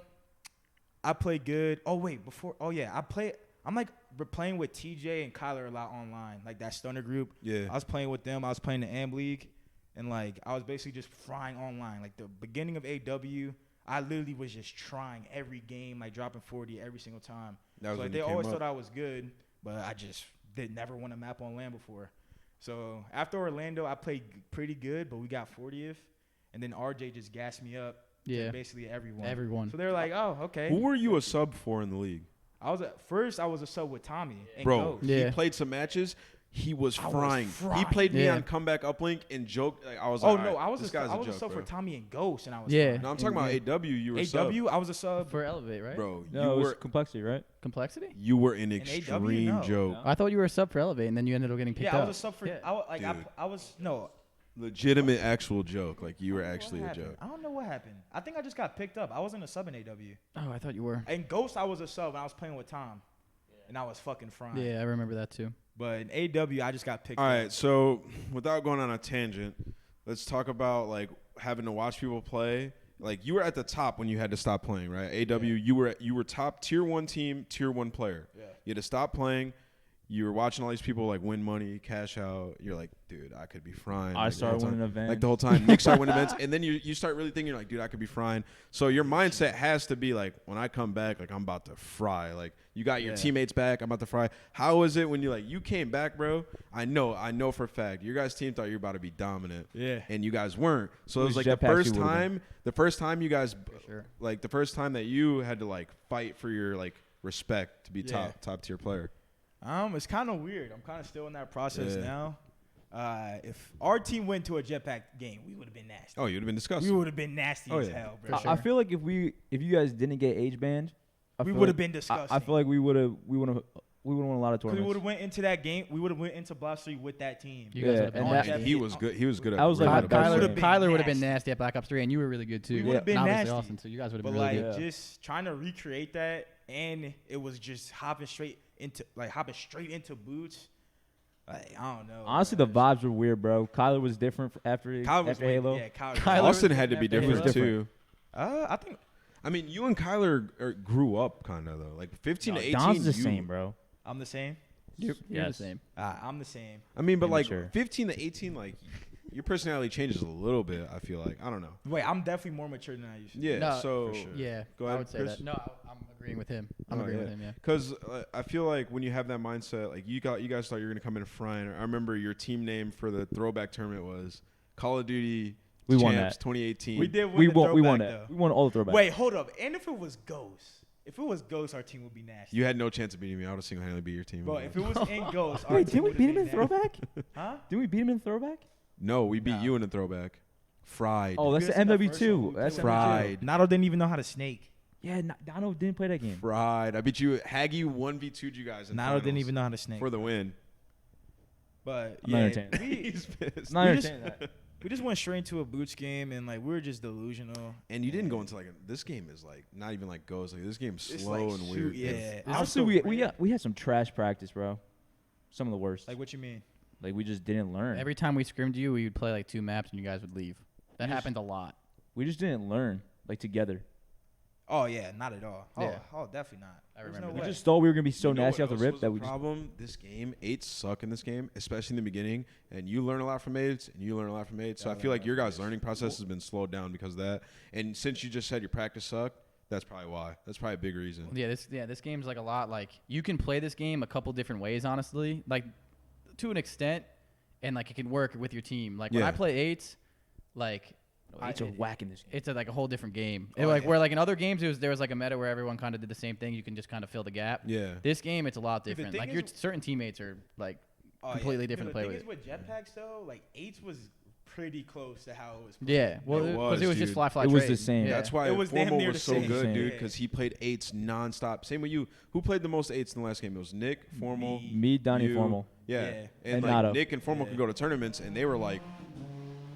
I play good. I'm like playing with TJ and Kyler a lot online, like that stunner group. Yeah. I was playing with them. I was playing the Am League, and like I was basically just frying online. Like the beginning of AW, I literally was just trying every game, like dropping 40 every single time. That was so when they you came always up. thought I was good, but I just never won a map on LAN before. So after Orlando, I played pretty good, but we got 40th, and then RJ just gassed me up. Yeah. To basically everyone. Everyone. So they're like, oh, okay. Who were you a sub for in the league? I was a sub with Tommy and Bro, Ghost. he Yeah. played some matches. He was I was frying. He frying. played me Yeah. on comeback uplink and joked. Like, I was Oh like, no, all right, I was this a guy's I was a joke, sub bro. for Tommy and Ghost, and I was Yeah. fine. No, I'm talking about AW. You were sub. AW, I was a sub. For Elevate, right? Bro, No, you it was were complexity, right? Complexity? you were an AW? extreme No. joke. No. I thought you were a sub for Elevate, and then you ended up getting picked Yeah, up. I was a sub for. Yeah. I was no. Legitimate actual joke. Like you were I don't know actually what a happened. joke. I don't know what happened. I think I just got picked up. I wasn't a sub in AW. Oh, I thought you were. And Ghost, I was a sub, and I was playing with Tom, and I was fucking frying. Yeah, I remember that too. But in AW, I just got picked All up. right, so without going on a tangent, let's talk about like having to watch people play. Like you were at the top when you had to stop playing, right? AW, you were top tier 1 team, tier 1 player. Yeah. You had to stop playing. You were watching all these people like win money, cash out. You're like, dude, I could be frying. I Like, the started whole time. winning events. Like the whole time, Nick started winning events, and then you start really thinking, you're like, dude, I could be frying. So your mindset has to be like, when I come back, like I'm about to fry. Like you got your teammates back, I'm about to fry. How was it when you came back, bro? I know for a fact, your guys' team thought you were about to be dominant. Yeah. And you guys weren't. So it was like Jetpack the first you would've time, you guys, sure. like the first time that you had to like fight for your like respect to be Yeah. top tier player. It's kind of weird. I'm kind of still in that process Yeah. now. If our team went to a jetpack game, we would have been nasty. Oh, you'd have been We disgusting. would have been nasty Oh, as yeah. hell, bro. I feel like if you guys didn't get age banned, We would have been disgusting. I feel like we would have won a lot of Because we tournaments. would have went into that game. We would have went into Blast 3 with that team. You guys Yeah, would have been and on that- that. And he was good. He was good at. I was really like, good Kyler at would've basketball. been Kyler would have been nasty. nasty at Black Ops 3, and you were really good too. We would have been And obviously nasty. Austin, so you guys would have But been really like good. just trying to recreate that, and it was just hopping straight into boots. Like I don't know. Honestly, bro. the vibes were weird, bro. Kyler was different after Kyler was Halo. Yeah, Kyler. Kyler Austin was had to be different. different He too. was I think I mean, you and Kyler grew up kind of though. Like 15 No, to 18. Don's the you- same, bro. I'm the same. You're Yes. the same. I'm the same. I mean, but like Immature. 15 to 18, like your personality changes a little bit. I feel like I don't know. Wait, I'm definitely more mature than I used to. Yeah. No, so for sure. Yeah, Go I ahead, would say Chris. that. No, I'm agreeing with him. I'm Oh, agreeing yeah. with him. Yeah. Because I feel like when you have that mindset, like you guys thought you were gonna come in frying. I remember your team name for the throwback tournament was Call of Duty We won Champs that. 2018. We did win We the won throwback, that. though. We won all the throwbacks. Wait, hold up. And if it was Ghost, our team would be nasty. You had no chance of beating me. I would have single-handedly beat your team. Bro, if it was in Ghost, our Wait, team didn't we would've beat him been in throwback? nasty. Huh? Didn't we beat him in throwback? No, we beat Nah. you in the throwback. Fried. Oh, that's Good the in the first MW2. one, we That's did Fried. Nato didn't even know how to snake. Yeah, Dono didn't play that game. Fried. I beat you. Haggy 1v2'd you guys in Nato didn't finals even know how to snake. for the win. But I'm not yeah, entertained. He's pissed. I'm not We just- entertaining that. we just went straight into a boots game, and like we were just delusional. And you didn't go into like this game is like not even like goes like this game's It's slow like and shoot, weird. yeah. Honestly, we had some trash practice, bro. Some of the worst. Like what you mean? Like we just didn't learn. Every time we scrimmed you, we would play like 2 maps, and you guys would leave. That happened a lot. We just didn't learn like together. Oh yeah, not at all. Yeah. Oh, definitely not. I There's remember no We way. just thought we were gonna be so You know nasty what off the else rip was that the we just. problem. This game, 8s suck in this game, especially in the beginning, and you learn a lot from 8s, and you learn a lot from 8s. So I feel like your guys' learning process has been slowed down because of that. And since you just said your practice sucked, that's probably why. That's probably a big reason. Yeah, this game's like a lot. Like you can play this game a couple different ways, honestly. Like to an extent, and like it can work with your team. Like when Yeah. I play 8s, like It's a whack in this game. it's like a whole different game. Oh, Like yeah. where like in other games there was like a meta where everyone kind of did the same thing. You can just kind of fill the gap. Yeah. This game it's a lot the different. thing Like is- your certain teammates are like Oh, completely yeah. different to play The with. thing is with jetpacks though, like 8s was pretty close to how it was played. Yeah, well, It because it was was, just dude. fly, fly It was trade. the same. Yeah. That's why It was damn Formal near was the so same. good, Yeah. dude, because he played 8s nonstop. Same with you. Who played the most 8s in the last game? It was Nick, Formal, Me, Donnie, you. Formal. Yeah, Yeah. and And like Nato. Nick and Formal Yeah. can go to tournaments, and they were like,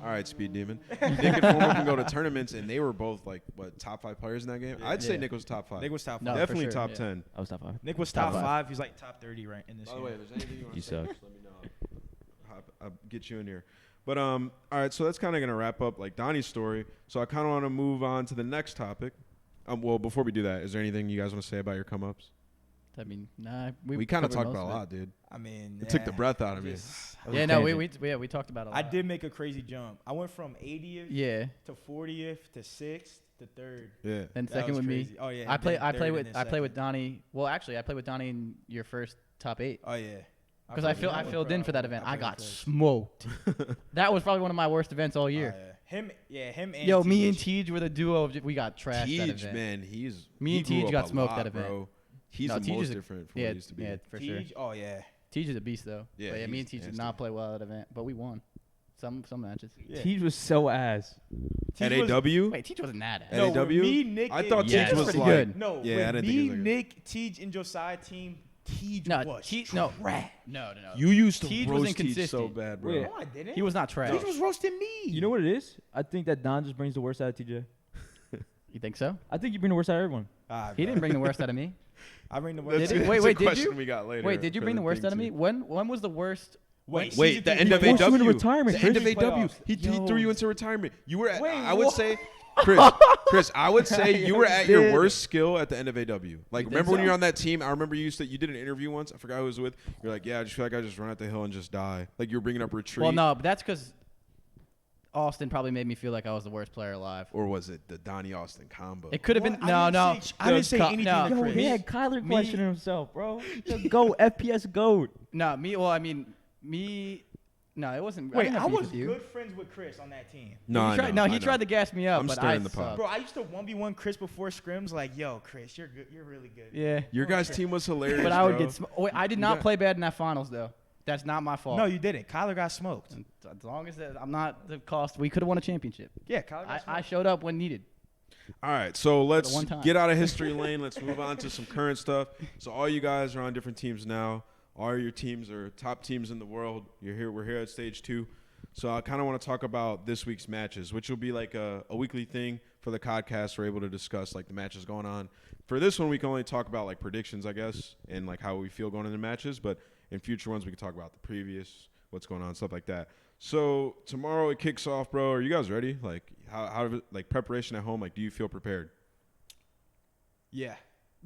all right, Speed Demon. Nick and Formal can go to tournaments, and they were both like what top 5 players in that game. I'd say Yeah. Nick was top 5. Nick was top No, 5. for Definitely sure, top yeah. 10. I was top 5. Nick was Top top five. 5. He's like top 30 right in this By the year. way, if there's anything you want You to say, suck. just let me know. I'll get you in here. But all right, so that's kind of gonna wrap up like Donnie's story. So I kind of want to move on to the next topic. Well, before we do that, is there anything you guys want to say about your come ups? I mean, nah. We kind of covered talked most about a of it. lot, dude. I mean, It took the breath out of me. Yeah, no, we talked about it a lot. I did make a crazy jump. I went from 80th Yeah, to 40th to 6th to 3rd. Yeah. and That second was with crazy. me. Oh yeah. I and play. then I third play and with. then I play with second. Donnie. Well, actually, I played with Donnie in your first top 8 Oh yeah. because I filled in for that event. I played got with Chris. smoked. That was probably one of my worst events all Oh, year. yeah. Him and Yo, me and Tej. Tej were the duo. We got trashed that Tej, event. man, Me and he grew Tej up got a smoked lot, that event. bro. He's No, the Tej most is a- different from Yeah, what he used to be. yeah, for sure. Tej, oh yeah. Tej is a beast though. Yeah, But yeah, me and he's Tej did nasty. not play well at that event, but we won some matches. Yeah. Tej was so ass. At Tej was- AW? Wait, Tej wasn't that ass. At No, AW? with me, Nick, I and- thought Yeah, Tej it's was pretty like good. No, Yeah, I with didn't think me, he was like Nick, Tej, and Josiah team, Tej No, was Tej, trash. no. You used to Tej was roast Tej inconsistent. so bad, bro. Wait. No, I didn't. He was not trash. Tej was roasting me. You know what it is? I think that Don just brings the worst out of TJ. You think so? I think you bring the worst out of everyone. He didn't bring the worst out of me. I bring the That's worst. Did he? that's Wait, a wait, did question you? we got later. Wait, did you for bring the worst thing out of me? too. When was the worst? Wait, Wait, the end of He forced you into AW. retirement, The end of Chris. AW. Playoffs. He threw you into retirement. You were at, Wait, I would what? say, Chris, I would say you were at your worst skill at the end of AW. Like, remember when so? you were on that team? I remember you did an interview once. I forgot who it was with. You're like, yeah, I just feel like I just run up the hill and just die. Like, you were bringing up retreat. Well, no, but that's because Austin probably made me feel like I was the worst player alive. Or was it the Donnie Austin combo? It could have been. What? No, no. I didn't say anything No, to Yo, Chris. he had Kyler Me- questioning himself, bro. Just go FPS GOAT. no, me. Well, I mean, me. No, it wasn't. Wait, didn't have I beef was with you. good friends with Chris on that team. No, I He tried, know, no, I he know. tried to gas me up, I'm but stirring I the pot. sucked. Bro, I used to 1v1 Chris before scrims. Like, yo, Chris, you're good. You're really good. Yeah, Your guys' team was hilarious, but I would bro. get. Wait, I did not play bad in that finals though. That's not my fault. No, you didn't. Kyler got smoked. As long as I'm not the cost, we could have won a championship. Yeah, Kyler got I smoked. showed up when needed. All right, so let's one time. get out of history lane. Let's move on to some current stuff. So all you guys are on different teams now. All your teams are top teams in the world. You're here. We're here at stage 2. So I kind of want to talk about this week's matches, which will be like a weekly thing for the CODCAST. We're able to discuss like the matches going on. For this one, we can only talk about like predictions, I guess, and like how we feel going into matches. But in future ones, we can talk about the previous, what's going on, stuff like that. So tomorrow it kicks off, bro. Are you guys ready? Like how like preparation at home? Like, do you feel prepared? Yeah.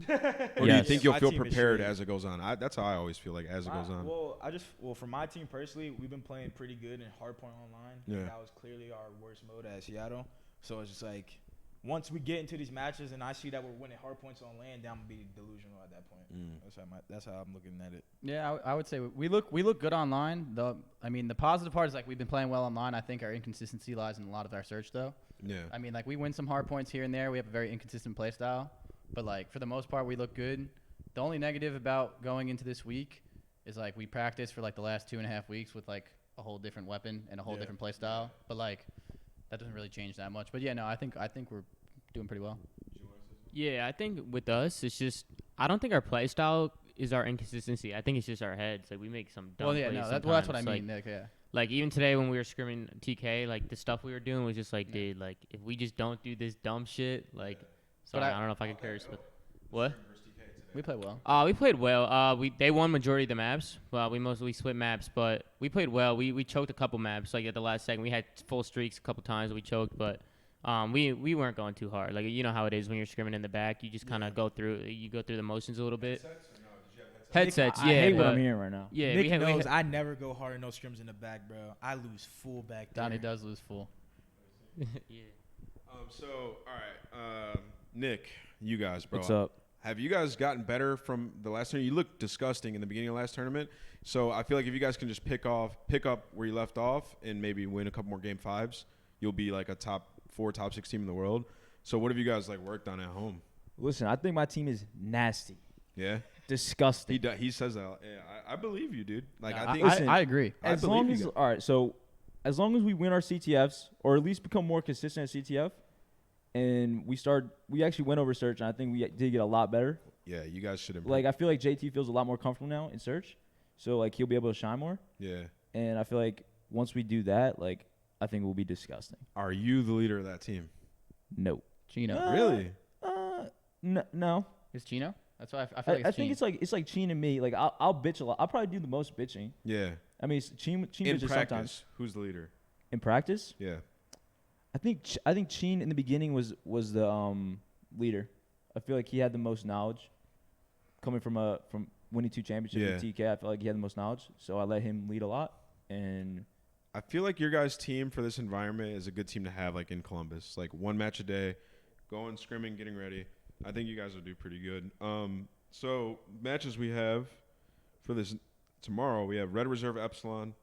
Or do you Yes. think you'll My feel team is prepared straight. as it goes on? That's how I always feel like as it goes on. Well, for my team personally, we've been playing pretty good in hardpoint online. Yeah. That was clearly our worst mode at Seattle. So it's just like, once we get into these matches and I see that we're winning hardpoints on land, then I'm gonna be delusional at that point. That's how I'm looking at it. Yeah, I would say we look good online. The positive part is like we've been playing well online. I think our inconsistency lies in a lot of our search though. Yeah. I mean, like we win some hard points here and there. We have a very inconsistent play style, but like for the most part, we look good. The only negative about going into this week is like we practiced for like the last 2.5 weeks with like a whole different weapon and a whole different play style. But like that doesn't really change that much. But yeah, no, I think we're doing pretty well. Yeah, I think with us, it's just I don't think our play style is our inconsistency. I think it's just our heads. Like we make some dumb Well, yeah, plays no, that's what I sometimes. mean, Nick. Yeah. Like even today when we were scrimming TK, like the stuff we were doing was just like, dude, like if we just don't do this dumb shit, like, sorry, I don't know if I can curse, but what? We play well. We played well. They won majority of the maps. Well, we mostly split maps, but we played well. We choked a couple maps. Like at the last second, we had full streaks a couple times. We choked, but we weren't going too hard. Like you know how it is when you're scrimming in the back. You just kind of go through the motions a little bit. Headsets, I yeah. hate what but I'm hearing right now. yeah, Nick we had, knows I never go hard in no scrims in the back, bro. I lose full back there. Donnie does lose full. yeah. So all right, Nick, you guys, bro. What's up? Have you guys gotten better from the last tournament? You looked disgusting in the beginning of last tournament. So I feel like if you guys can just pick up where you left off and maybe win a couple more game 5s, you'll be like a top 4, top 6 team in the world. So what have you guys like worked on at home? Listen, I think my team is nasty, Yeah, disgusting. he says that. Yeah, I believe you, dude. Like Nah, I think Listen, I agree. I As believe long you as guys. all right, so as long as we win our CTFs or at least become more consistent at CTF, and we actually went over search, and I think we did get a lot better. Yeah, you guys should improve. Like, I feel like JT feels a lot more comfortable now in search, so like he'll be able to shine more. Yeah. And I feel like once we do that, like I think we'll be disgusting. Are you the leader of that team? No. Chino. Really? No. Is Chino? That's why I feel like I think it's like Cheen and me. Like I'll bitch a lot. I'll probably do the most bitching. Yeah. I mean, Cheen In bitches practice, sometimes. who's the leader? In practice, Yeah. I think Cheen in the beginning was the leader. I feel like he had the most knowledge coming from winning 2 championships with TK. I feel like he had the most knowledge, so I let him lead a lot. And I feel like your guys' team for this environment is a good team to have, like in Columbus. Like 1 match a day, going, scrimming, getting ready. I think you guys will do pretty good. So matches we have for this tomorrow, we have Red Reserve Epsilon.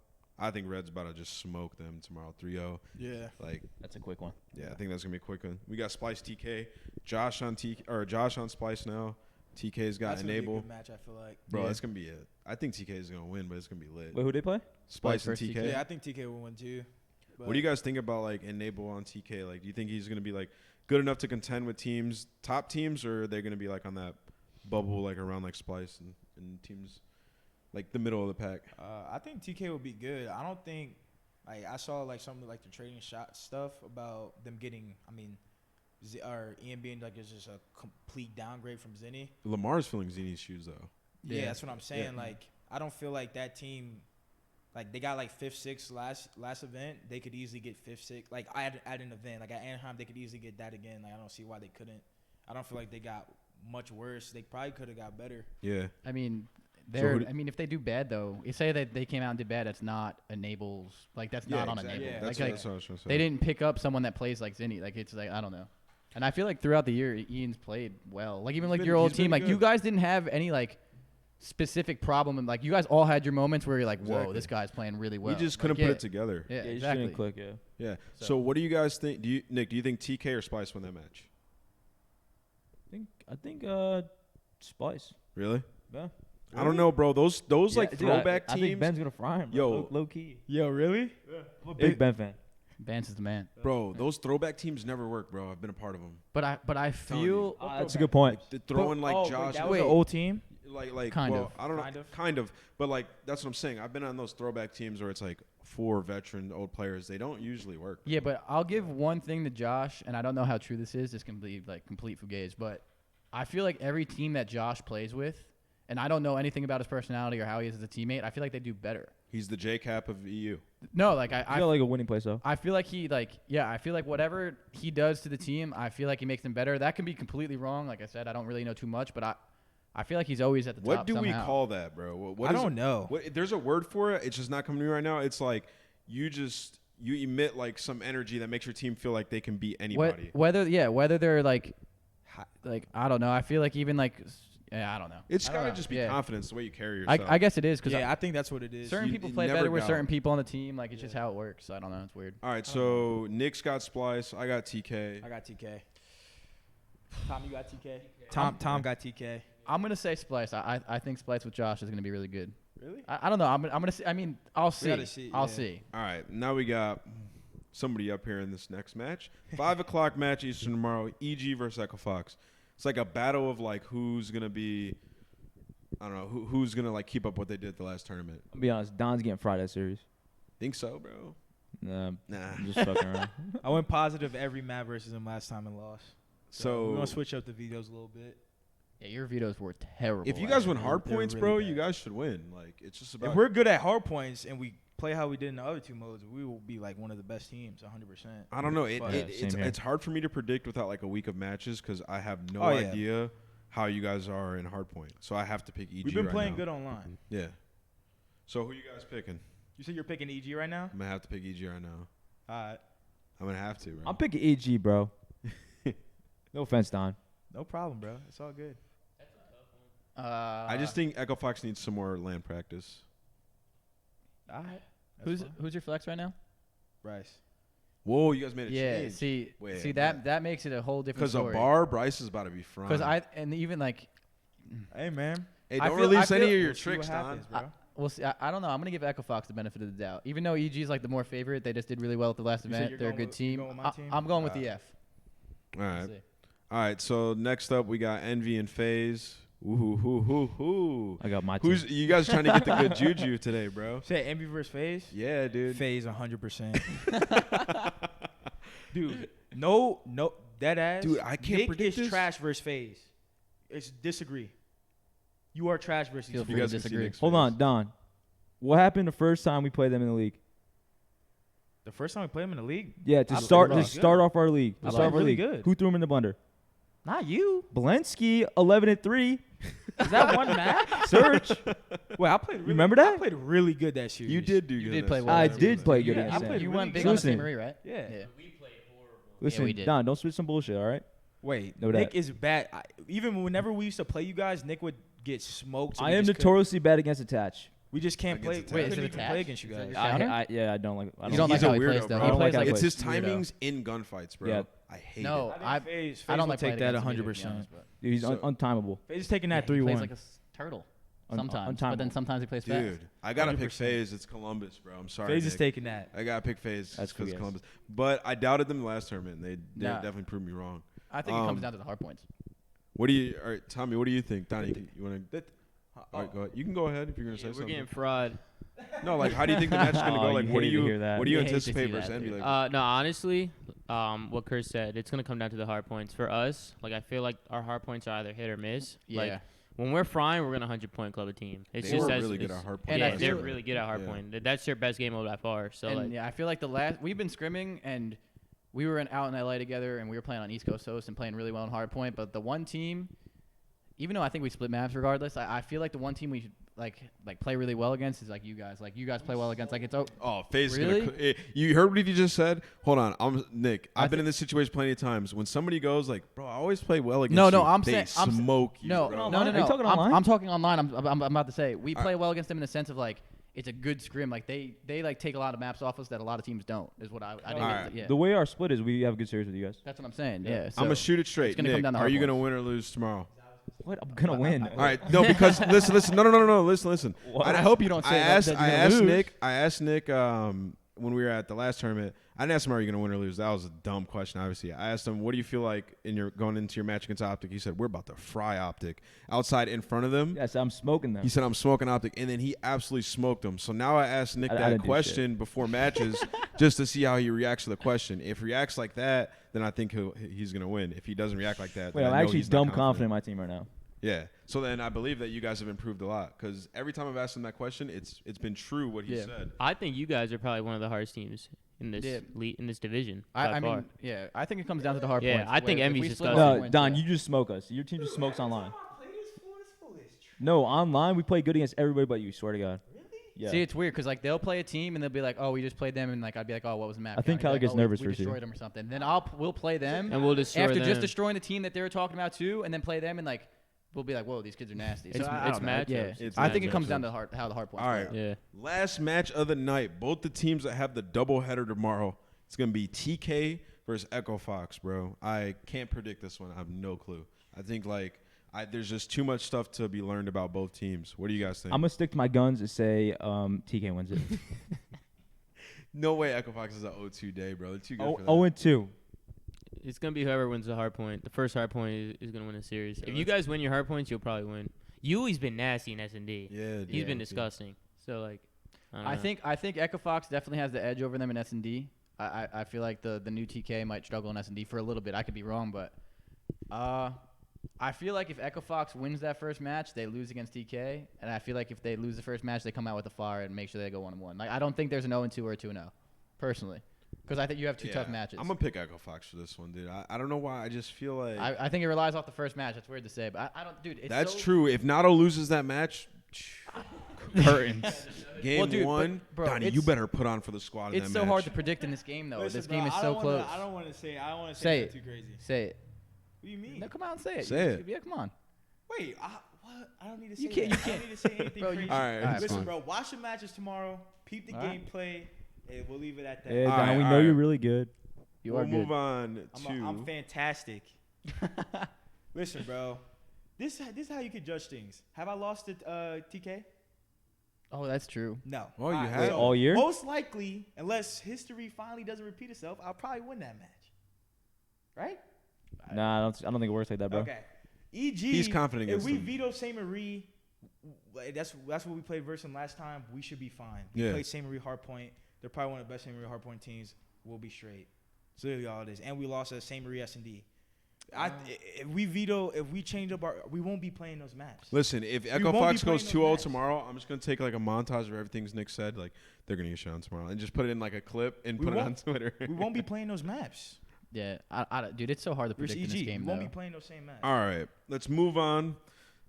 I think Red's about to just smoke them tomorrow, 3-0. Yeah. Like, that's a quick one. yeah, I think that's gonna be a quick one. We got Splice TK, Josh on Splice now. TK's got That's gonna be a Enable. good match, I feel like. Bro, Yeah. that's gonna be it. I think TK is gonna win, but it's gonna be lit. Wait, who they play? Splice and versus TK. Yeah, I think TK will win too. What do you guys think about like Enable on TK? Like, do you think he's gonna be like good enough to contend with top teams, or are they gonna be like on that bubble, like around like Splice and teams like the middle of the pack? I think TK will be good. I don't think like I saw like some of like the trading shot stuff about them getting. I mean, or Ian being like it's just a complete downgrade from Zenny. Lamar's filling Zini's shoes though. Yeah, Yeah. that's what I'm saying. Like I don't feel like that team. Like they got like 5th, 6th last event. They could easily get 5th, 6th. Like at an event like at Anaheim, they could easily get that again. Like I don't see why they couldn't. I don't feel like they got much worse. They probably could have got better. Yeah. I mean, who if they do bad though, you say that they came out and did bad. That's not Enables. Like that's not on exactly. Enable. Yeah. That's, like, that's what I was trying to say. they didn't pick up someone that plays like Zinni. Like it's like I don't know. And I feel like throughout the year, Ian's played well. Like even like your old he's team, been like you good. guys didn't have any like specific problem. And like you guys all had your moments where you're like, whoa, Exactly. this guy's playing really well. We just Like, couldn't yeah, put it together. Yeah, Yeah, you exactly. shouldn't click. Yeah. Yeah. So- So what do you guys think? Nick, do you think TK or Splice win that match? I think Splice. Really? Yeah. I don't know, bro. Those like dude, throwback I teams. think Ben's gonna fry him. Yo. Bro. Low key. Yo, really? I'm a big Ben fan. Vance is the man. Bro, those throwback teams never work, bro. I've been a part of them. But I Telling feel That's a good point. Throwing like wait, Josh, that was Wait. an old team. like Kind well, of. I don't know, kind of, but like that's what I'm saying. I've been on those throwback teams where it's like 4 veteran old players. They don't usually work. Yeah, but I'll give one thing to Josh, and I don't know how true this is. This can be like complete fugazi, but I feel like every team that Josh plays with, and I don't know anything about his personality or how he is as a teammate, I feel like they do better. He's the J cap of EU. No, like I feel like a winning place though. I feel like I feel like whatever he does to the team, I feel like he makes them better. That can be completely wrong. Like I said, I don't really know too much, but I feel like he's always at the What top do somehow. we call that, bro? What I is don't it? know. There's a word for it. It's just not coming to me right now. It's like you emit like some energy that makes your team feel like they can beat anybody. Whether they're like I don't know. I feel like even like I don't know. It's I don't gotta know. just be Yeah. confidence, the way you carry yourself. I guess it is because Yeah, I think that's what it is. certain You- people you play never better with got certain it. people on the team. Like it's just how it works. I don't know. It's weird. All right, so Nick's got Splice. I got TK. I got TK. Tom, you got TK. Tom got TK. I'm gonna say Splice. I think Splice with Josh is gonna be really good. Really? I don't know. I'm gonna say. I mean, I'll see. gotta see, I'll yeah. see. All right, now we got somebody up here in this next match. 5 o'clock match Eastern tomorrow. EG versus Echo Fox. It's like a battle of like who's gonna be. I don't know who's gonna like keep up what they did the last tournament. I'll be honest, Don's getting fried that series. Think so, bro? Nah, Nah. I'm just fucking around. I went positive every map versus him last time and lost. So we're gonna switch up the videos a little bit. Yeah, your vetoes were terrible. if you last guys win year. hard They're points, really bro, bad. you guys should win. Like it's just about. If we're good at hard points and we play how we did in the other 2 modes, we will be like one of the best teams, 100%. I don't know. But- same here. It's hard for me to predict without like a week of matches because I have no Oh, yeah. idea how you guys are in hardpoint. So I have to pick EG. We've been right playing now. good online. Yeah. So who you guys picking? You said you're picking EG right now? I'm gonna have to pick EG right now. All right. I'm gonna have to, bro. I'm picking EG, bro. No offense, Don. No problem, bro. It's all good. I just think Echo Fox needs some more land practice. All right. who's your flex right now? Bryce? Whoa, you guys made a Yeah. change. See that makes it a whole different Because a story. bar, Bryce is about to be frying. Because and even like Hey, man. hey, I don't feel- release I any feel- of your We'll see what tricks, Don. happens, bro. We'll see. I don't know. I'm gonna give Echo Fox the benefit of the doubt. Even though EG is like the more favorite, they just did really well at the last You said event. you're They're a going good with- you're team. going with my team? I'm going with the F. All right. We'll see. All right. So next up, we got Envy and FaZe. Ooh. I got my team. Who's you guys trying to get the good juju today, bro? Say Envy versus FaZe. Yeah, dude. FaZe 100%. Dude, no, dead ass. Dude, I can't Nick predict is this. trash versus FaZe. It's disagree. You are trash versus Feel FaZe. free You to guys can see disagree. Nick's Hold face. on, Don. What happened the first time we played them in the league? The first time we played him in the league, Yeah, to I start played to start off our league. I To start off played our really league. good. Who threw him in the blender? not you. Blensky, 11-3. Is that one match? Search. Well, I played. Really, Remember that? I played really good that series. You did do You good. did in play that well. I series. did play good Yeah, against I them. played You really went big good. on Listen. St. Marie, right? Yeah. Listen, we did. Don, don't spit some bullshit, all right? Wait, Know Nick that. is bad. Even whenever we used to play you guys, Nick would get smoked. so I we am just couldn't- notoriously bad against attach. We just can't play. Against We attach. couldn't Wait, is it even attach? play against you Is it guys. attach? I don't like. I You don't don't He's like a how he weirdo, plays, though. bro. He plays like like It's his weirdo. timings in gunfights, bro. Yeah. I hate No, it. I think FaZe I don't will like take playing that against him either, to be 100%. honest, but- Dude, he's So- untimable. FaZe is taking that He 3-1. plays like a turtle sometimes, but untimable. then sometimes he plays fast. Dude, I gotta pick 100%. FaZe. It's Columbus, bro. I'm sorry. FaZe is Nick. taking that. I gotta pick FaZe That's because cool, yes. Columbus. But I doubted them the last tournament. And they Nah. definitely proved me wrong. I think it comes down to the hard points. What do you? All right, Tommy. What do you think, Donnie? You want to? All Oh. right, go ahead. You can go ahead if you're gonna say We're something. getting fraud. No, like how do you think the match is gonna Oh, go? Like you what do hated to you hear that. what do you You hate to anticipate see versus that, Envy? dude. Like, No, honestly, what Chris said, it's gonna come down to the hard points for us. Like I feel like our hard points are either hit or miss. Yeah. Like when we're frying, we're gonna 100-point club a team. It's They just were as really good it's- at hard And Yeah, I points. they're feel- really good at hard Yeah. point. That's their best game mode by far. So And like, yeah, I feel like we've been scrimming and we were out in LA together and we were playing on East Coast host and playing really well in hard point. But the one team, even though I think we split maps regardless, I feel like the one team we like play really well against is like you guys. Like you guys play well against. Like it's Oh, FaZe is Really? gonna. You heard what you just said? Hold on, I'm Nick. I I've been in this situation plenty of times. When somebody goes like, "Bro, I always play well against No, you," I'm they saying- I'm sa- smoke you. no, bro. no, no, Are you no. talking I'm, online? I'm talking online. I'm about to say we play well against them in the sense of like it's a good scrim. Like they like take a lot of maps off us that a lot of teams don't. Is what I think. Alright. Yeah, The way our split is, we have a good series with you guys. that's what I'm saying. Yeah, I'm gonna so shoot it straight. gonna come Nick, down to are hard you gonna points. win or lose tomorrow? What? I'm gonna win. All right, no, because listen, no, listen. I hope you don't say that you're gonna lose. I asked Nick when we were at the last tournament. I didn't ask him, "Are you going to win or lose?" That was a dumb question, obviously. I asked him, "What do you feel like in your going into your match against Optic?" He said, "We're about to fry Optic outside in front of them." Yes, I'm smoking them. He said, "I'm smoking Optic," and then he absolutely smoked them. So now I asked Nick I that didn't do question before matches just to see how he reacts to the question. If he reacts like that, then I think he's going to win. If he doesn't react like that, Wait, then I'm I know actually he's not dumb confident in my team right now. Yeah. So then I believe that you guys have improved a lot because every time I've asked him that question, it's been true what he Yeah. said. I think you guys are probably one of the hardest teams in this Yeah. in this division. by I far. mean, yeah, I think it comes down to the hard Yeah, points. I think If Envy's we just split disgusting. hard No, points, Don, yeah. you just smoke us. Your team just smokes online. No, online we play good against everybody but you. Swear to God. Yeah. See, it's weird because like they'll play a team and they'll be like, "Oh, we just played them," and like I'd be like, "Oh, what was the map?" I think count?" He'd be Kyler gets like, "Oh, nervous we for you. destroyed them or something. Then we'll play them and we'll destroy after them. just destroying the team that they were talking about too, and then play them and like we'll be like, "Whoa, these kids are nasty." So It's- I it's don't know. Yeah, matchups. It's I think it matchups. comes down to how the hard points. All right. are. Yeah. Last match of the night. Both the teams that have the doubleheader tomorrow. It's going to be TK versus Echo Fox, bro. I can't predict this one. I have no clue. I think like there's just too much stuff to be learned about both teams. What do you guys think? I'm gonna stick to my guns and say TK wins it. No way Echo Fox is an 0-2 day, bro. They're too good for that. 0-2. It's gonna be whoever wins the hard point. The first hard point is gonna win a series. If you guys win your hard points, you'll probably win. Yui's been nasty in S&D. Yeah, He's been dude. disgusting. So like, don't I know. think Echo Fox definitely has the edge over them in S&D. I feel like the new TK might struggle in S&D for a little bit. I could be wrong, but I feel like if Echo Fox wins that first match, they lose against TK, and I feel like if they lose the first match, they come out with a fire and make sure they go 1-1. Like I don't think there's an 0-2 or a 2-0, personally, because I think you have two tough matches. I'm going to pick Echo Fox for this one, dude. I don't know why. I just feel like I think it relies off the first match. That's weird to say, but I don't, dude. It's that's so, true. If Nato loses that match, curtains. Game Well, dude, but, one, bro, Donnie, you it's- better put on for the squad in It's that so match. hard to predict in this game, though. This game is so close. I don't want to say. I don't want to Say say it. that too crazy. Say it. What do you mean? No, come on, say it. Say it. Yeah, come on. Wait, what? I don't need to say You can't- that. you I don't can't. need to say anything Bro, you- crazy. All right. Alright, Listen, fine. bro, watch the matches tomorrow. Peep the All right. gameplay, and we'll leave it at that. Yeah, All Don, right, we all know you're right. really good. You we'll are move good. on to. I'm fantastic. Listen, bro. This is how you could judge things. Have I lost to TK? Oh, that's true. No. Oh, you Alright, have? so All year? Most likely, unless history finally doesn't repeat itself, I'll probably win that match. Right? Nah, I don't think it works like that, bro. Okay. E.g. He's confident if against we them. veto St. Marie, that's what we played versus them last time. We should be fine. We Yeah. played St. Marie Hardpoint. They're probably one of the best St. Marie Hardpoint teams. We'll be straight. So literally all it is. And we lost at St. Marie S&D. If we change up we won't be playing those maps. Listen, if Echo won't Fox be playing goes those 2-0 matches. tomorrow, I'm just gonna take like a montage of everything Nick said. Like they're gonna get shown tomorrow, and just put it in like a clip and We put it on won't- Twitter. We won't be playing those maps. Yeah, dude, it's so hard to Versus predict in EG. this game, We won't though. be playing those same maps. All right, let's move on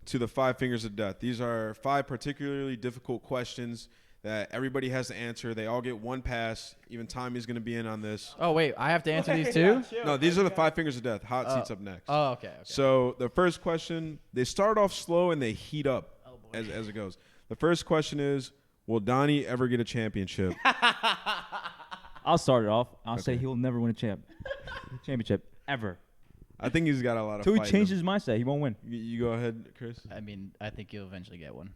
to the 5 fingers of death. These are 5 particularly difficult questions that everybody has to answer. They all get one pass. Even Tommy's going to be in on this. Oh, wait, I have to answer these too? No, these are the 5 fingers of death. Hot seats up next. Oh, okay. So the first question, they start off slow and they heat up Oh, boy. as it goes. The first question is, will Donnie ever get a championship? I'll start it off. I'll say Okay. he will never win a championship ever. I think he's got a lot of Till he fight in changes him. his mindset, he won't win. You go ahead, Chris. I mean, I think you'll eventually get one.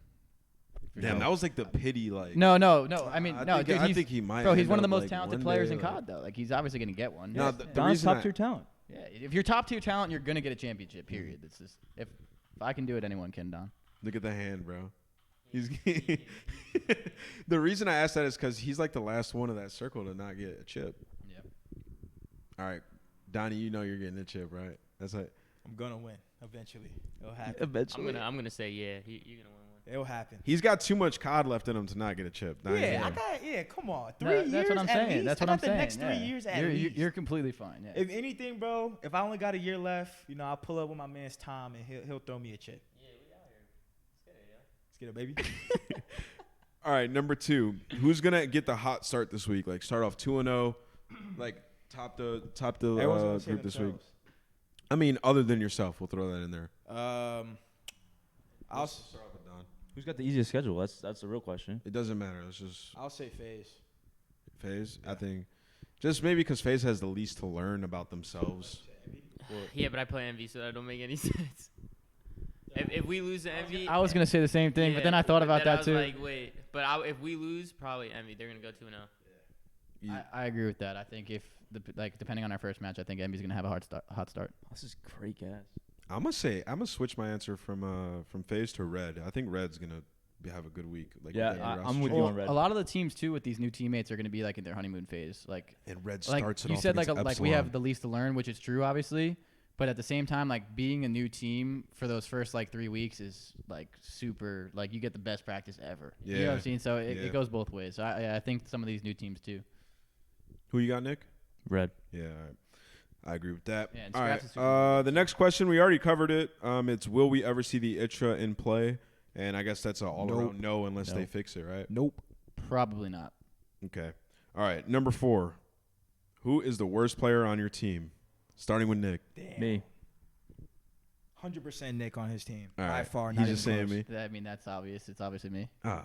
Damn, that was like the pity. Like No. I mean, I no, think- dude. I He's, think he might. bro, he's end one of the up, most like, talented one players day, in like- COD, though. Like, he's obviously going to get one. No, Yeah, the Don's reason top I- tier talent. yeah, if you're top tier talent, you're going to get a championship, period. It's just, if I can do it, anyone can, Don. Look at the hand, bro. He's the reason I asked that is because he's like the last one of that circle to not get a chip. Yeah. All right, Donnie, you know you're getting a chip, right? That's it. I'm gonna win eventually. It'll happen. Eventually. I'm gonna say yeah. You're gonna win one. It'll happen. He's got too much COD left in him to not get a chip. Donnie's Yeah, right. come on. 3 No, years that's what I'm at saying. least. That's what I I'm got saying. the next 3 yeah. years at you're, least. You're completely fine. Yeah. If anything, bro, if I only got a year left, I'll pull up with my man's Tom and he'll throw me a chip. Yeah, we out here. Let's get it, baby. All right, number 2. Who's gonna get the hot start this week? Like start off 2-0, like top the Everyone's gonna say group this week. themselves. I mean, other than yourself, we'll throw that in there. I'll start off with Don. Who's got the easiest schedule? That's the real question. It doesn't matter. Let's just say FaZe. FaZe. Yeah. I think just maybe because FaZe has the least to learn about themselves. Yeah, but I play Envy, so that don't make any sense. If we lose to Envy, I was going to say the same thing, but then I thought about I that was too. Like, wait, but if we lose, probably Envy. They're gonna go 2-0. I agree with that. I think if depending on our first match, I think Envy's gonna have a hot start. This is great gas. I'm gonna switch my answer from FaZe to Red. I think Red's gonna have a good week. Like Yeah, with their I'm roster with change. you on Red. A lot of the teams too with these new teammates are gonna be like in their honeymoon phase. Like And Red like starts it you off said, like against we have Epsilon. the least to learn, which is true, obviously. But at the same time, like being a new team for those first like 3 weeks is like super. Like you get the best practice ever. You know what Yeah. I'm saying? So Yeah. it goes both ways. So I think some of these new teams too. Who you got, Nick? Red. Yeah, all right. I agree with that. Yeah, and All Scraps right. is super The next question, we already covered it. It's will we ever see the ITRA in play? And I guess that's an all-around no unless they Nope. fix it, right? Nope. Probably not. Okay. All right. Number 4. Who is the worst player on your team? Starting with Nick. Damn. Me. 100% Nick on his team. All By right. far. He's not just even saying close. me. I mean, that's obvious. It's obviously me. Ah.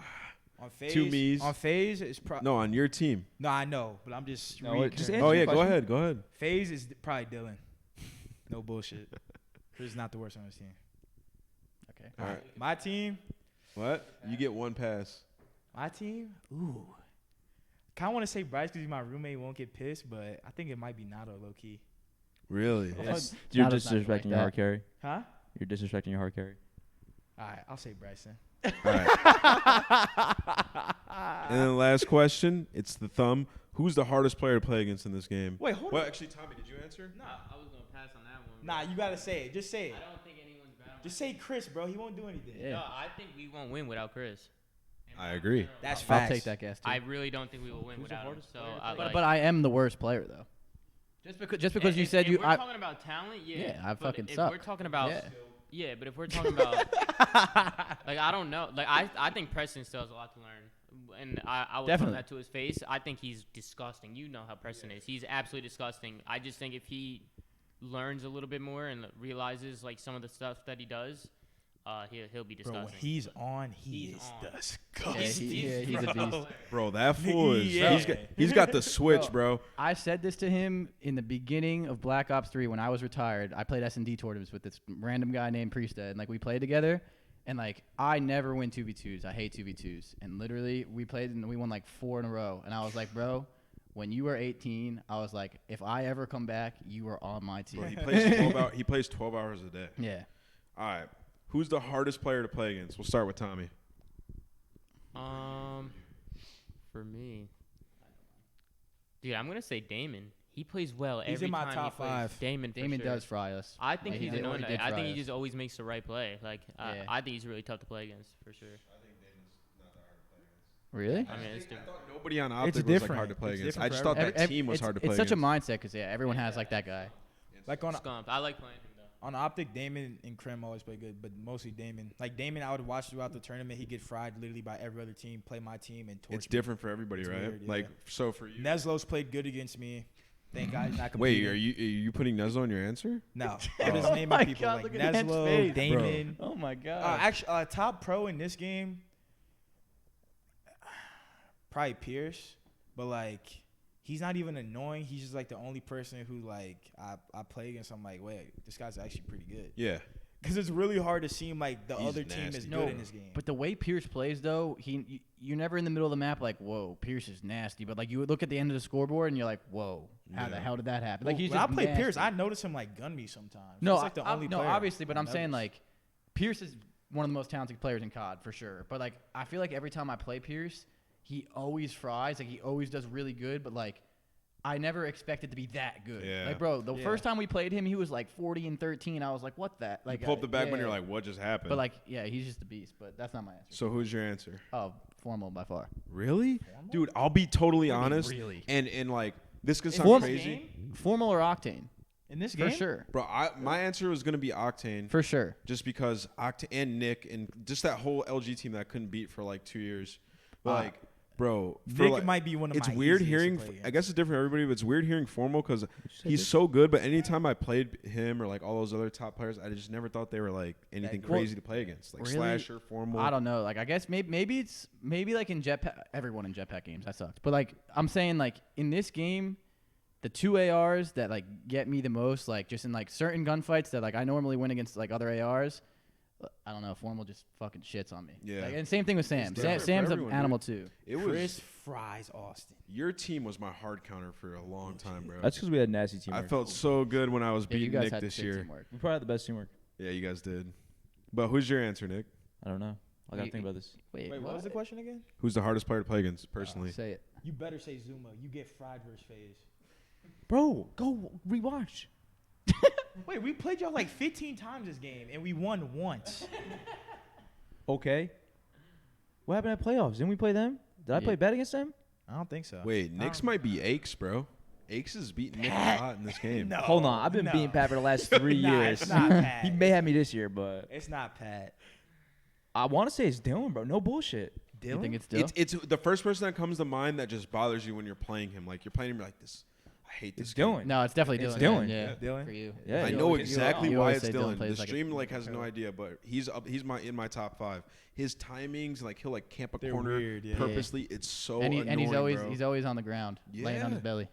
On FaZe. Two me's. On FaZe, it's probably. No, on your team. No, I know, but I'm just. No, just recurring. answer Oh, the yeah. Go question. ahead. Go ahead. FaZe is probably Dylan. No bullshit. He's not the worst on his team. Okay. All right. My team. What? You get one pass. My team. Ooh. Kind of want to say Bryce because he's my roommate. Won't get pissed, but I think it might be Nato low key. Really? Yes. You're Now that's not disrespecting like your that. hard carry. Huh? You're disrespecting your hard carry. All right, I'll say Bryson. All right. And then the last question. It's the thumb. Who's the hardest player to play against in this game? Wait, hold Well, on. actually, Tommy, did you answer? Nah, I was gonna pass on that one. nah, you gotta say it. Just say it. I don't think anyone's bad. Just say Chris, bro. He won't do anything. Yeah. No, I think we won't win without Chris. I agree. That's I'll facts. take that gas too. I really don't think we will win Who's the without him. hardest So, player to I, play? like, But I am the worst player though. Just because you said if you. we're talking about talent, yeah. Yeah, I but fucking if suck. we're talking about, Yeah. yeah, but if we're talking about, like I don't know, like I think Preston still has a lot to learn, and I would tell Definitely. that to his face. I think he's disgusting. You know how Preston is. He's absolutely disgusting. I just think if he learns a little bit more and realizes like some of the stuff that he does, he'll be Bro, disgusting. when he's on, he He's is on. disgusting. he's a beast. Bro, that fool is. Yeah. He's got the switch, bro. I said this to him in the beginning of Black Ops 3 when I was retired. I played S&D tournaments with this random guy named Priesta, and like we played together. And like I never win 2v2s. I hate 2v2s. And literally we played and we won like 4 in a row. And I was like, bro, when you were 18, I was like, if I ever come back, you are on my team. Bro, he plays 12 hours a day. Yeah. All right. Who's the hardest player to play against? We'll start with Tommy. For me, dude, I'm gonna say Damon. He plays well He's every in my time top he plays. 5. Damon Damon does fry us. I think Like, he's he did- annoying. he did I fry think he us. just always makes the right play. Like Yeah. I think he's really tough to play against for sure. Really? I mean, it's different. Nobody on It's Optic was like different. hard to play It's against. different I just for thought that Every- team was hard to play It's such a against. mindset because everyone has like that guy. Like on Scump. I like playing him though. on Optic, Damon and Krim always play good, but mostly Damon. Like Damon, I would watch throughout the tournament. He'd get fried literally by every other team, play my team, and torch It's me. different for everybody, It's right? weird, yeah. Like, so for you. Neslo's played good against me. Thank God he's not Wait, competing. are you putting Nezlo in your answer? No, I'm just naming my people God, like look at Ned's Neslo, face. Damon. Oh my god. Actually, top pro in this game, probably Pierce, but like he's not even annoying. He's just like the only person who like I play against. I'm like, wait, this guy's actually pretty good. Yeah. Because it's really hard to seem like the He's other team is nasty. good in this game. But the way Pierce plays, though, you're never in the middle of the map like, whoa, Pierce is nasty. But like you would look at the end of the scoreboard and you're like, whoa, how the hell did that happen? Like he's when I just play nasty. Pierce, I notice him like gun me sometimes. No, He's like the only no, player obviously, but I I'm saying notice. like Pierce is one of the most talented players in COD for sure. But like I feel like every time I play Pierce, he always fries. Like he always does really good. But like I never expected to be that good. Yeah. Like bro, the Yeah. first time we played him, he was like 40 and 13. I was like, what that? Like You pull up the back when yeah. you're like, what just happened? But like, yeah, he's just a beast. But that's not my answer. so who's your answer? Oh, Formal by far. Really? Dude, I'll be totally What do you mean, honest. really? And like, this could In sound this crazy. game? Formal or Octane? in this For game, sure. Bro, my answer was going to be Octane. For sure. Just because Octane and Nick and just that whole LG team that I couldn't beat for like 2 years. But like, bro, for Nick like, might be one of it's my weird easiest to hearing. play I against. guess it's different for everybody, but it's weird hearing Formal because he's so good. But anytime I played him or like all those other top players, I just never thought they were like anything good. crazy to play against. Like Really? Slasher, Formal. I don't know. Like, I guess maybe it's like in Jetpack. Everyone in Jetpack games, that sucks. But like, I'm saying like in this game, the 2 ARs that like get me the most, like just in like certain gunfights that like I normally win against like other ARs. I don't know. Formal just fucking shits on me. Yeah. Like, and same thing with Sam. different for Sam's an everyone, animal dude. too. It was Chris fries Austin. your team was my hard counter for a long time, bro. That's because we had nasty teamwork. I felt so good when I was Yeah, you beating guys Nick had this sick year. teamwork. we probably had the best teamwork. Yeah, you guys did. But who's your answer, Nick? I don't know. I gotta You- think about this. Wait, Wait, what was the question again? Who's the hardest player to play against, personally? Say it. You better say Zuma. You get fried versus FaZe. Bro, go rewatch. Wait, we played y'all like 15 times this game, and we won once. Okay. What happened at playoffs? Didn't we play them? Did I Yeah. play bad against them? I don't think so. Wait, Nick's might be Aches, bro. Aches is beating Nick a lot in this game. No, Hold on. I've been no. beating Pat for the last 3 Nah, years. it's not Pat. He may have me this year, but It's not Pat. I want to say it's Dylan, bro. No bullshit. You think it's still? It's the first person that comes to mind that just bothers you when you're playing him. Like you're playing him, you're like this. I hate this. It's game. Dylan. No, it's definitely It's Dylan. Dylan. Yeah, Dylan? for you. Yeah, I you know always- exactly you why always it's say Dylan Dylan. plays The like a- stream like has no idea, but he's in my top 5. His timings, like he'll like camp a They're corner weird, yeah. purposely. It's so And, annoying, he's bro. always on the ground, laying on his Yeah. belly.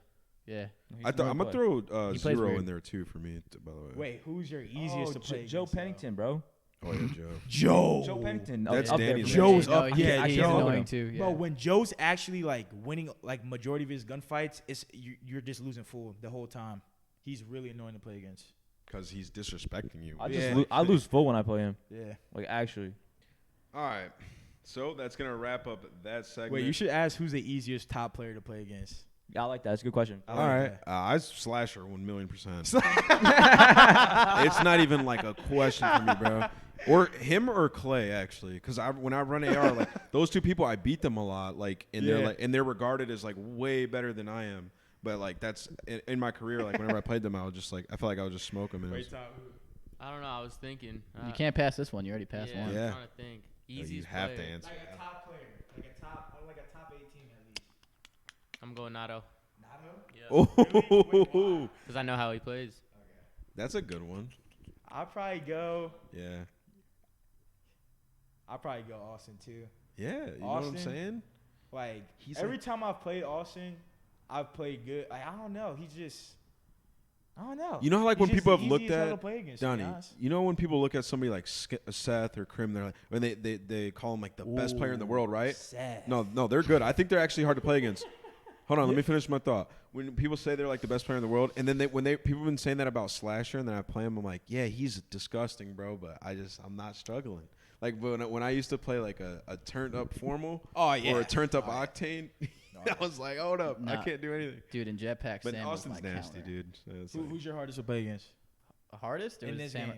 Yeah. I'm gonna throw He plays Zero weird. in there too for me. By the way. Wait, who's your easiest to play? Joe against, though? Pennington, bro. Oh yeah, Joe. Joe Pennington. That's up there Danny's for me. Joe's No, up. he- Yeah, he's Joe. annoying too. Yeah. Bro, when Joe's actually like winning like majority of his gunfights, you're just losing full the whole time. He's really annoying to play against. Because he's disrespecting you. Yeah. I lose full when I play him. Yeah. Like actually. All right. So that's gonna wrap up that segment. Wait, you should ask who's the easiest top player to play against. I like that. That's a good question. I All like right. that. I Slasher 1,000,000%. It's not even like a question for me, bro. Or him or Clay actually, because when I run AR, like those two people, I beat them a lot. Like and Yeah. they're regarded as like way better than I am. But like that's in my career. Like whenever I played them, I was just like I felt like I was just smoking them. I don't know. I was thinking. You can't pass this one. You already passed yeah, one. Yeah. I'm trying to think. You Easiest have to player. answer. Like a top player, like a top 18 at least. I'm going Nato. Nato? Oh, Because I know how he plays. that's a good one. I'll probably go Austin too. Yeah, you know what I'm Austin? saying? Like He's every like- time I've played Austin, I've played good. Like, I don't know. He's just I don't know. You know how like when He's people just have the looked easiest hell at to play against, to be Donnie, honest. you know when people look at somebody like Seth or Krim, they're like, when they call him like the best player in the world, right? Seth. No, they're good. I think they're actually hard to play against. Hold on, let me finish my thought. When people say they're like the best player in the world, and then people have been saying that about Slasher, and then I play him, I'm like, yeah, he's disgusting, bro, but I'm not struggling. Like when I used to play like a turned up formal or a turned up octane, I was like, hold up, I can't do anything. Dude, in Jetpack, But Sam was Austin's my nasty, counter. dude. So it's Who's your hardest to play against? Hardest or In was this Sam?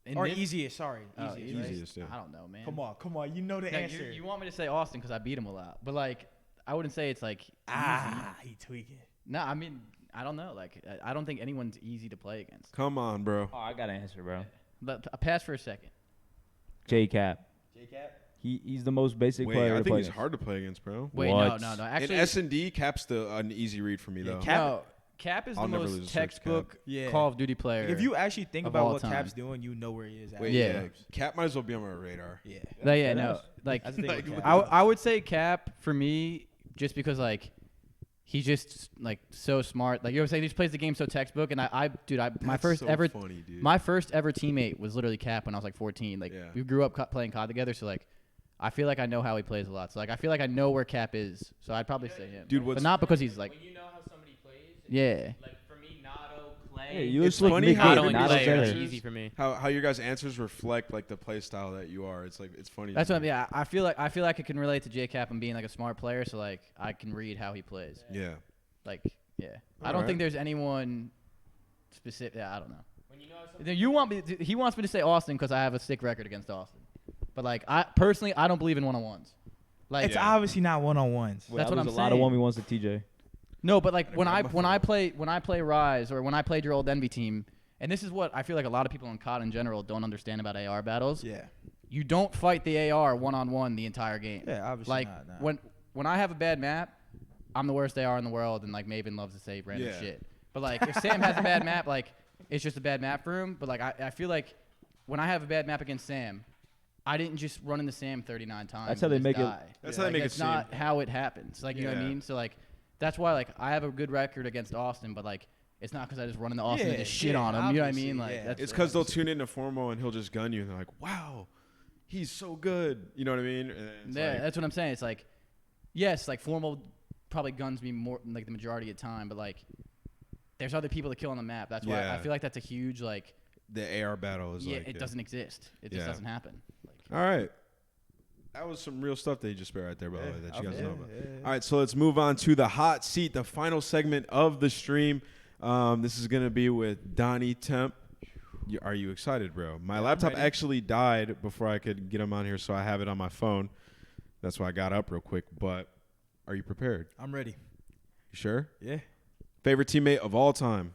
game. Or easiest, sorry. Oh, easiest, yeah. I don't know, man. Come on. You know the No, answer. you want me to say Austin because I beat him a lot, but like I wouldn't say it's like easy. He tweaking. No, I mean I don't know. Like I don't think anyone's easy to play against. Come on, bro. Oh, I got an answer, bro. But a pass for a second. J-Cap. J-Cap? He's the most basic Wait, player I to think play he's against. hard to play against, bro. Wait, What? no. In Actually, S&D, Cap's an easy read for me, though. Cap- no. Cap is I'll the never lose most a search textbook Cap. Call of Duty player. If you actually think of about all what time. Cap's doing, you know where he is at. Wait, Yeah. Cap might as well be on my radar. Yeah. yeah, no. Like That's the thing with Cap. I would say Cap for me just because like he's just like so smart. Like you know what I'm saying, he just plays the game so textbook. And my That's first so ever funny, dude. my first ever teammate was literally Cap when I was like 14. Like Yeah. we grew up playing COD together, so like I feel like I know how he plays a lot. So like I feel like I know where Cap is. So I'd probably say him. Dude, but what's- not because he's like When you know how somebody plays, yeah. like for me, Nato, Clay. Yeah, you It's just look funny Nick how Nato Gator, and not Clay better. are easy for me. How your guys' answers reflect like the play style that you are. It's like it's funny. That's to what me. yeah. I feel like I can relate to J Cap and being like a smart player. So like I can read how he plays. Yeah. Like yeah. I don't Alright. think there's anyone specific. Yeah, I don't know. When you know how somebody You want me? He wants me to say Austin because I have a sick record against Austin. But like I personally, I don't believe in one-on-ones. Like It's Yeah. obviously not one-on-ones. Well, That's I what lose I'm a lot of saying. 1v1s to TJ. no, but like when I grab my play Rise or when I played your old Envy team, and this is what I feel like a lot of people in COD in general don't understand about AR battles. Yeah. You don't fight the AR one-on-one the entire game. Yeah, obviously Like not. when I have a bad map, I'm the worst AR in the world, and like Maven loves to say random Yeah. shit. But like if Sam has a bad map, like it's just a bad map for him. But like I feel like when I have a bad map against Sam, I didn't just run into Sam 39 times. That's how and they just make it- die. That's how they make it That's not seem. how it happens. Like you know what I Yeah. mean? So like that's why like I have a good record against Austin, but like it's not because I just run into Austin and Yeah, just shit yeah, on him. You know what I obviously, mean? Like yeah. that's It's because they'll tune into formal and he'll just gun you, and they're like, "Wow, he's so good." You know what I mean? And it's yeah, like- that's what I'm saying. It's like, yes, like formal probably guns me more like the majority of the time, but like there's other people to kill on the map. That's why Yeah. I feel like that's a huge like the AR battle is yeah, like. it doesn't exist. It Yeah. just doesn't happen. Like, All right. That was some real stuff that you just spit right there, by the way, that you guys yeah, know about. yeah. All right, so let's move on to the hot seat, the final segment of the stream. This is going to be with Donnie Temp. Are you excited, bro? My laptop ready. actually died before I could get him on here, so I have it on my phone. That's why I got up real quick. But are you prepared? I'm ready. You sure? Yeah. Favorite teammate of all time?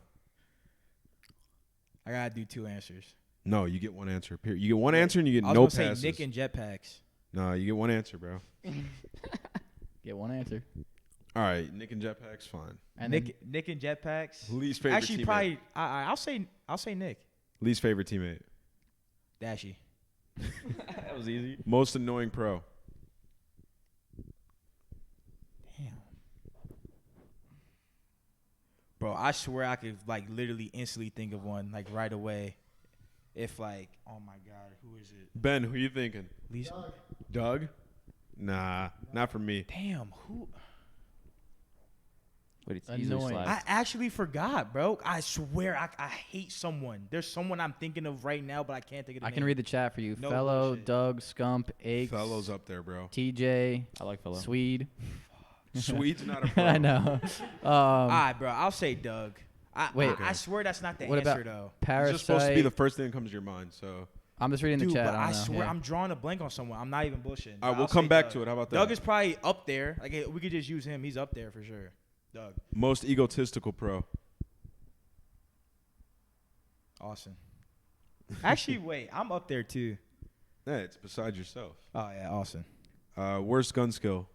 I gotta do two answers. No, you get one answer. Period. You get one answer and you get I was no gonna passes. say Nick and Jetpacks. No, you get one answer, bro. get one answer. All right, Nick and Jetpack's fine. And then, Nick and Jetpacks. Least favorite Actually, teammate. probably I'll say Nick. Least favorite teammate. Dashy. That was easy. Most annoying pro. Damn. Bro, I swear I could like literally instantly think of one like right away. If like, oh my god, who is it? Ben, who you thinking? Lisa. Doug? Nah, not for me. Damn, who? Wait, it's easily Annoying. slapped. I actually forgot, bro. I swear I hate someone. There's someone I'm thinking of right now, but I can't think of the I name. can read the chat for you. No Fellow, bullshit. Doug, Scump, Aches, Fellows up there, bro. TJ, I like fellow. Swede. Swede's not a pro. I know. All right, bro. I'll say Doug. Wait. I swear that's not the What answer about though. It's Parasite. just supposed to be the first thing that comes to your mind. So, I'm just reading Dude, the chat. but I, I don't know. swear Yeah. I'm drawing a blank on someone. I'm not even bullshitting. all right, we'll I'll come say back Doug. to it. How about that? Doug is probably up there. Like we could just use him. He's up there for sure. Doug. Most egotistical pro. Austin. Actually, wait. I'm up there too. Yeah, it's beside yourself. Oh yeah, Austin. Worst gun skill.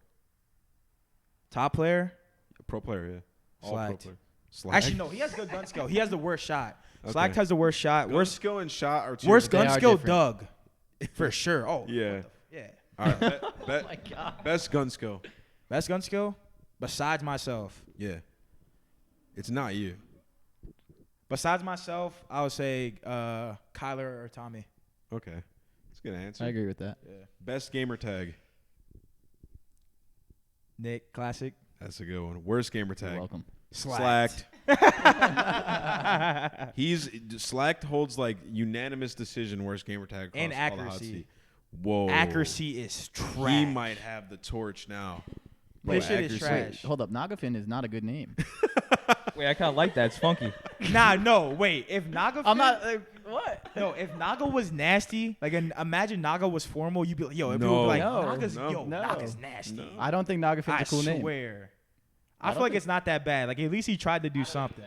Top player. Pro player, yeah. All pro Slacked. player. Slag? Actually, no. He has good gun skill. He has the worst shot. Okay. Slack has the worst shot. Gun Worst skill and shot are two. worst different gun are skill. different. Doug. For sure. Oh. Yeah. Yeah. All right. Oh my God. Best gun skill. Best gun skill. Besides myself. Yeah. It's not you. Besides myself, I would say Kyler or Tommy. Okay, that's a good answer. I agree with that. Yeah. Best gamer tag. Nick, classic. That's a good one. Worst gamer You're tag. welcome. Slacked. Slacked holds like unanimous decision worst gamer tag across And all the hot accuracy. seat. Whoa. Accuracy is trash. He might have the torch now. This shit is accuracy. trash. Hold up, Nagafin is not a good name. Wait, I kind of like that. It's funky. Nah, no, wait. If Naga, I'm not. What? No, if Naga was nasty, like imagine Naga was formal, you'd be like, yo, people No. would be like, No. Naga's, No. yo, No. Naga's nasty. No. I don't think Nagafin's I a cool name. swear. I I don't feel like think- it's not that bad. Like at least he tried to do something.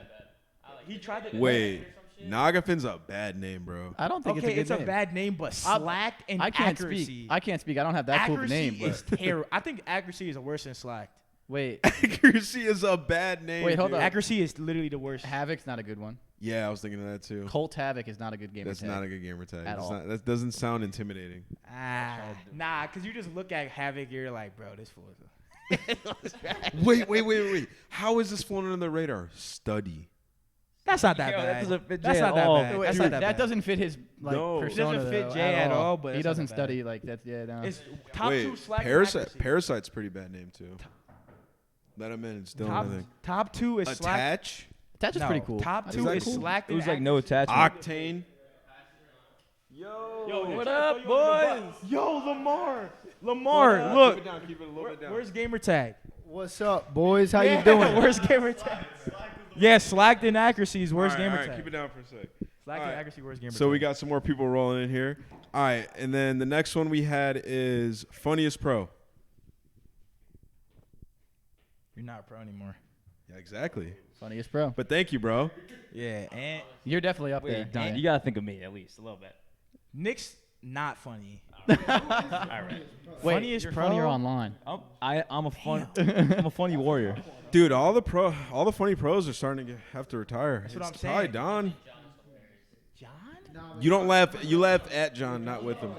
He tried to. Wait. Nagafin's a bad name, bro. I don't think Okay, it's a good name. bad name, but slacked and I can't accuracy. speak. I can't speak. I don't have that cool of a accuracy name. is But terrible. I think accuracy is worse than slacked. wait, Accuracy is a bad name. Wait, hold dude. up. Accuracy is literally the worst. Havoc's not a good one. Yeah, I was thinking of that too. Colt Havoc is not a good game. That's not a good gamer tag. At It's all. not- that doesn't sound intimidating. Nah, because you just look at Havoc, you're like, bro, this fool is Wait. How is this flown under the radar? Study. That's not that Yo, that bad. doesn't fit That's Jay not at that all. bad. Wait, That's dude, not that bad. doesn't fit his like No. It persona. doesn't fit though, Jay at all, but he it's not doesn't that study like that. Yeah, no. It's top Wait, two slack. Parasite's pretty bad name too. Let him in. It's Dylan, Top, I think. top two is slack. Attach. That's just No, pretty cool. Top That's two that is cool? slack. It was like no attachment. Octane. Yo, What up, boys? Yo, Lamar, look. Keep it down. Keep it a little bit down. Where's gamer tag? What's up, boys? How Yeah, you doing? Where's gamer tag? Yeah, slacked and accuracy is where's All right, gamer all right, tag. keep it down for a sec. Slacked All and right. accuracy, where's gamer tag? So we got some more people rolling in here. All right, and then the next one we had is funniest pro. You're not a pro anymore. Yeah, exactly. Funniest pro. But thank you, bro. Yeah, and You're definitely up there. Wait, Don, Yeah. you gotta think of me at least a little bit. Nick's not funny. All right. Wait, funniest you're pro? funnier online. I'm a funny warrior. Dude, all the funny pros are starting to have to retire. That's what I'm It's Ty, saying. Don. John? You don't laugh. You laugh at John, not with him.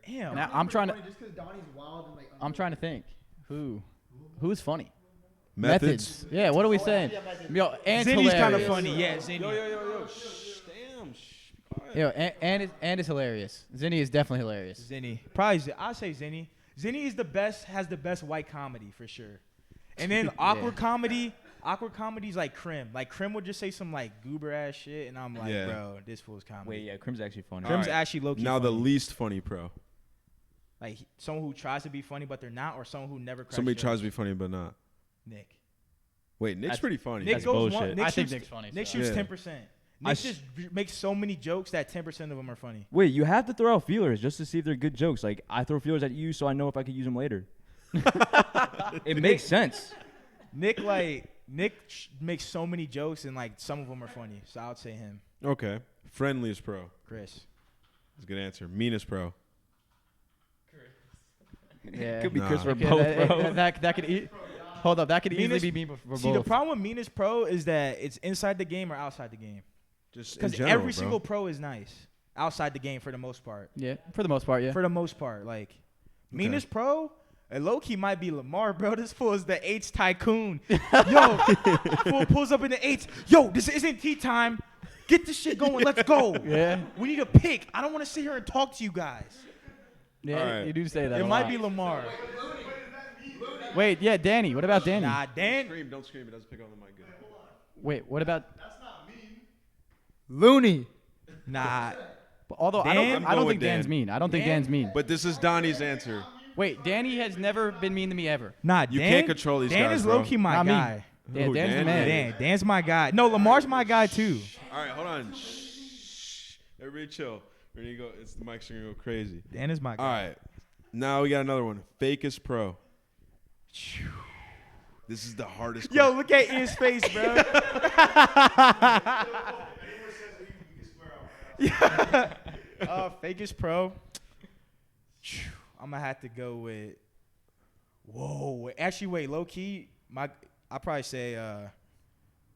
Damn. Now, I'm trying to. Just because Donnie's wild and like. I'm trying to think. Who's funny? Methods. Yeah. What are we saying? Yo, and Zinni's kind of hilarious. funny. Yeah, Zinni. Yo. Shh, damn. Shh. Quiet. Yo, and is hilarious. Zinni is definitely hilarious. Zinni. Probably, I'd say Zinni. Zinni is the best, has the best white comedy for sure. And then awkward comedy's like Krim. Like Krim would just say some like goober ass shit, and I'm like, Yeah. bro, this fool's comedy. Wait, yeah, Crim's actually funny. Krim's All right. actually low key. Now the funny. least funny pro. Like someone who tries to be funny but they're not, or someone who never. Cracks Somebody jokes. tries to be funny but not. Nick. Wait, Nick's That's- pretty funny. Nick That's goes bullshit. one. Nick I think shoots, Nick's funny, Nick so. shoots Yeah. 10%. I Nick s- just makes so many jokes that 10% of them are funny. Wait, you have to throw out feelers just to see if they're good jokes. Like I throw feelers at you, so I know if I could use them later. It makes sense. Nick makes so many jokes and like some of them are funny. So I would say him, Okay. Friendliest pro. Chris. That's a good answer. Meanest pro. Yeah. Could be Nah. Chris or Okay, both, bro. that could. Hold up. That could easily Meanest- be me for See, the both. problem with meanest pro is that it's inside the game or outside the game. Just in Because general, every bro. single pro is nice outside the game for the most part. Yeah, for the most part. Yeah. For the most part, like meanest pro, low key might be Lamar, bro. This fool is the H tycoon. Yo, fool pulls up in the H. Yo, this isn't tea time. Get this shit going. Let's go. Yeah. We need a pick. I don't want to sit here and talk to you guys. Yeah. Alright. You do say that. It a might lot. be Lamar. Wait. Yeah. Danny. What about Danny? Nah, Dan. Don't scream. It doesn't pick on the mic good. Wait. What about? Looney. Nah. Although I Dan? don't I'm think going with Dan's Dan. mean. I don't think Dan? Dan's mean. But this is Donnie's answer. Wait. Danny has never been mean to me ever. Nah, You Dan, can't control these Dan guys, is bro. low key my Not me. guy. Yeah. Who, Dan's the Dan? man. Dan's my guy. No, Lamar's my guy too. All right, hold on. Shh. Everybody chill. We're gonna go. It's the mics are gonna go crazy. Dan is my guy. All right. Now we got another one. Fakest pro. This is the hardest. Yo, look at Ian's face, bro. Fakest pro. I'm gonna have to go with. Whoa. Actually, wait. Low key, I probably say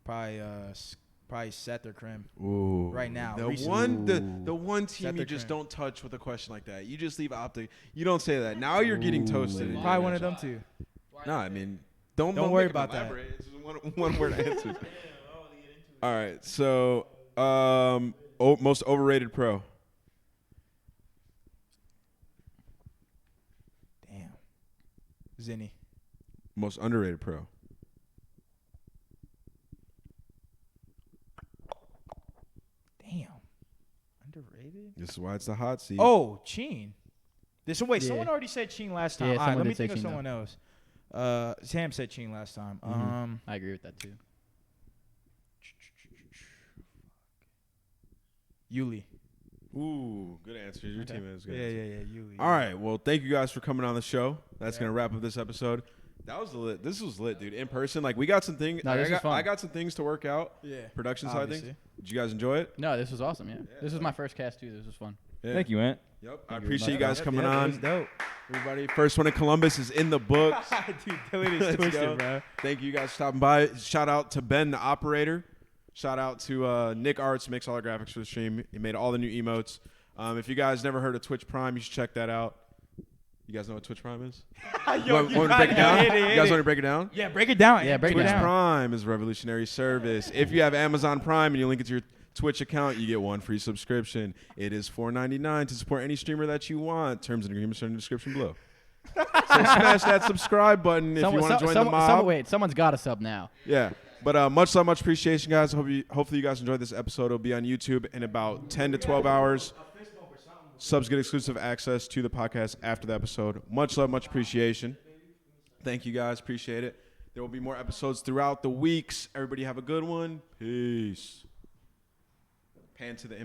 probably Seth or Krim. Ooh. Right now, The recently. one team Set you the just trend. don't touch with a question like that. You just leave optic. You don't say that. Now you're getting toasted. in Probably your one of answer. them too. No, I mean, don't worry make them about that. elaborate. It's just one word answers. All right. So, most overrated pro. Damn. Zinni. Most underrated pro. Damn. Underrated? This is why it's the hot seat. Oh, Cheen. Wait, Yeah. someone already said Cheen last time. Yeah, All right, someone let me did say think of Cheen, though. someone else. Sam said Cheen last time. I agree with that too. Yuli. Ooh, good answer. Your team is good. Yeah. Yuli. All right. Well, thank you guys for coming on the show. That's Yeah. gonna wrap up this episode. That was lit. This was lit, dude. In person, like we got some things. No, this was fun. I got some things to work out. Yeah. Production side Obviously. things. Did you guys enjoy it? No, this was awesome. Yeah, this was my first cast too. This was fun. Yeah. Thank you, Ant. Yep. I Thank you appreciate you very guys much. coming It on. was dope. Everybody, first one in Columbus is in the books. Dude, Dylan is Let's go. twisted, bro. Thank you guys for stopping by. Shout out to Ben, the operator. Shout out to Nick Arts, makes all our graphics for the stream. He made all the new emotes. If you guys never heard of Twitch Prime, you should check that out. You guys know what Twitch Prime is? Yo, Want to break it down? You guys want to break it down? Yeah, break it down. Yeah, break it Twitch down. Prime is a revolutionary service. If you have Amazon Prime and you link it to your Twitch account, you get one free subscription. It is $4.99 to support any streamer that you want. Terms and agreements are in the description below. So smash that subscribe button if you want to join the mob. Wait, someone's got a sub now. Yeah. But much love, much appreciation, guys. Hopefully you guys enjoyed this episode. It'll be on YouTube in about 10 to 12 hours. Subs get exclusive access to the podcast after the episode. Much love, much appreciation. Thank you, guys. Appreciate it. There will be more episodes throughout the weeks. Everybody have a good one. Peace. Pan to the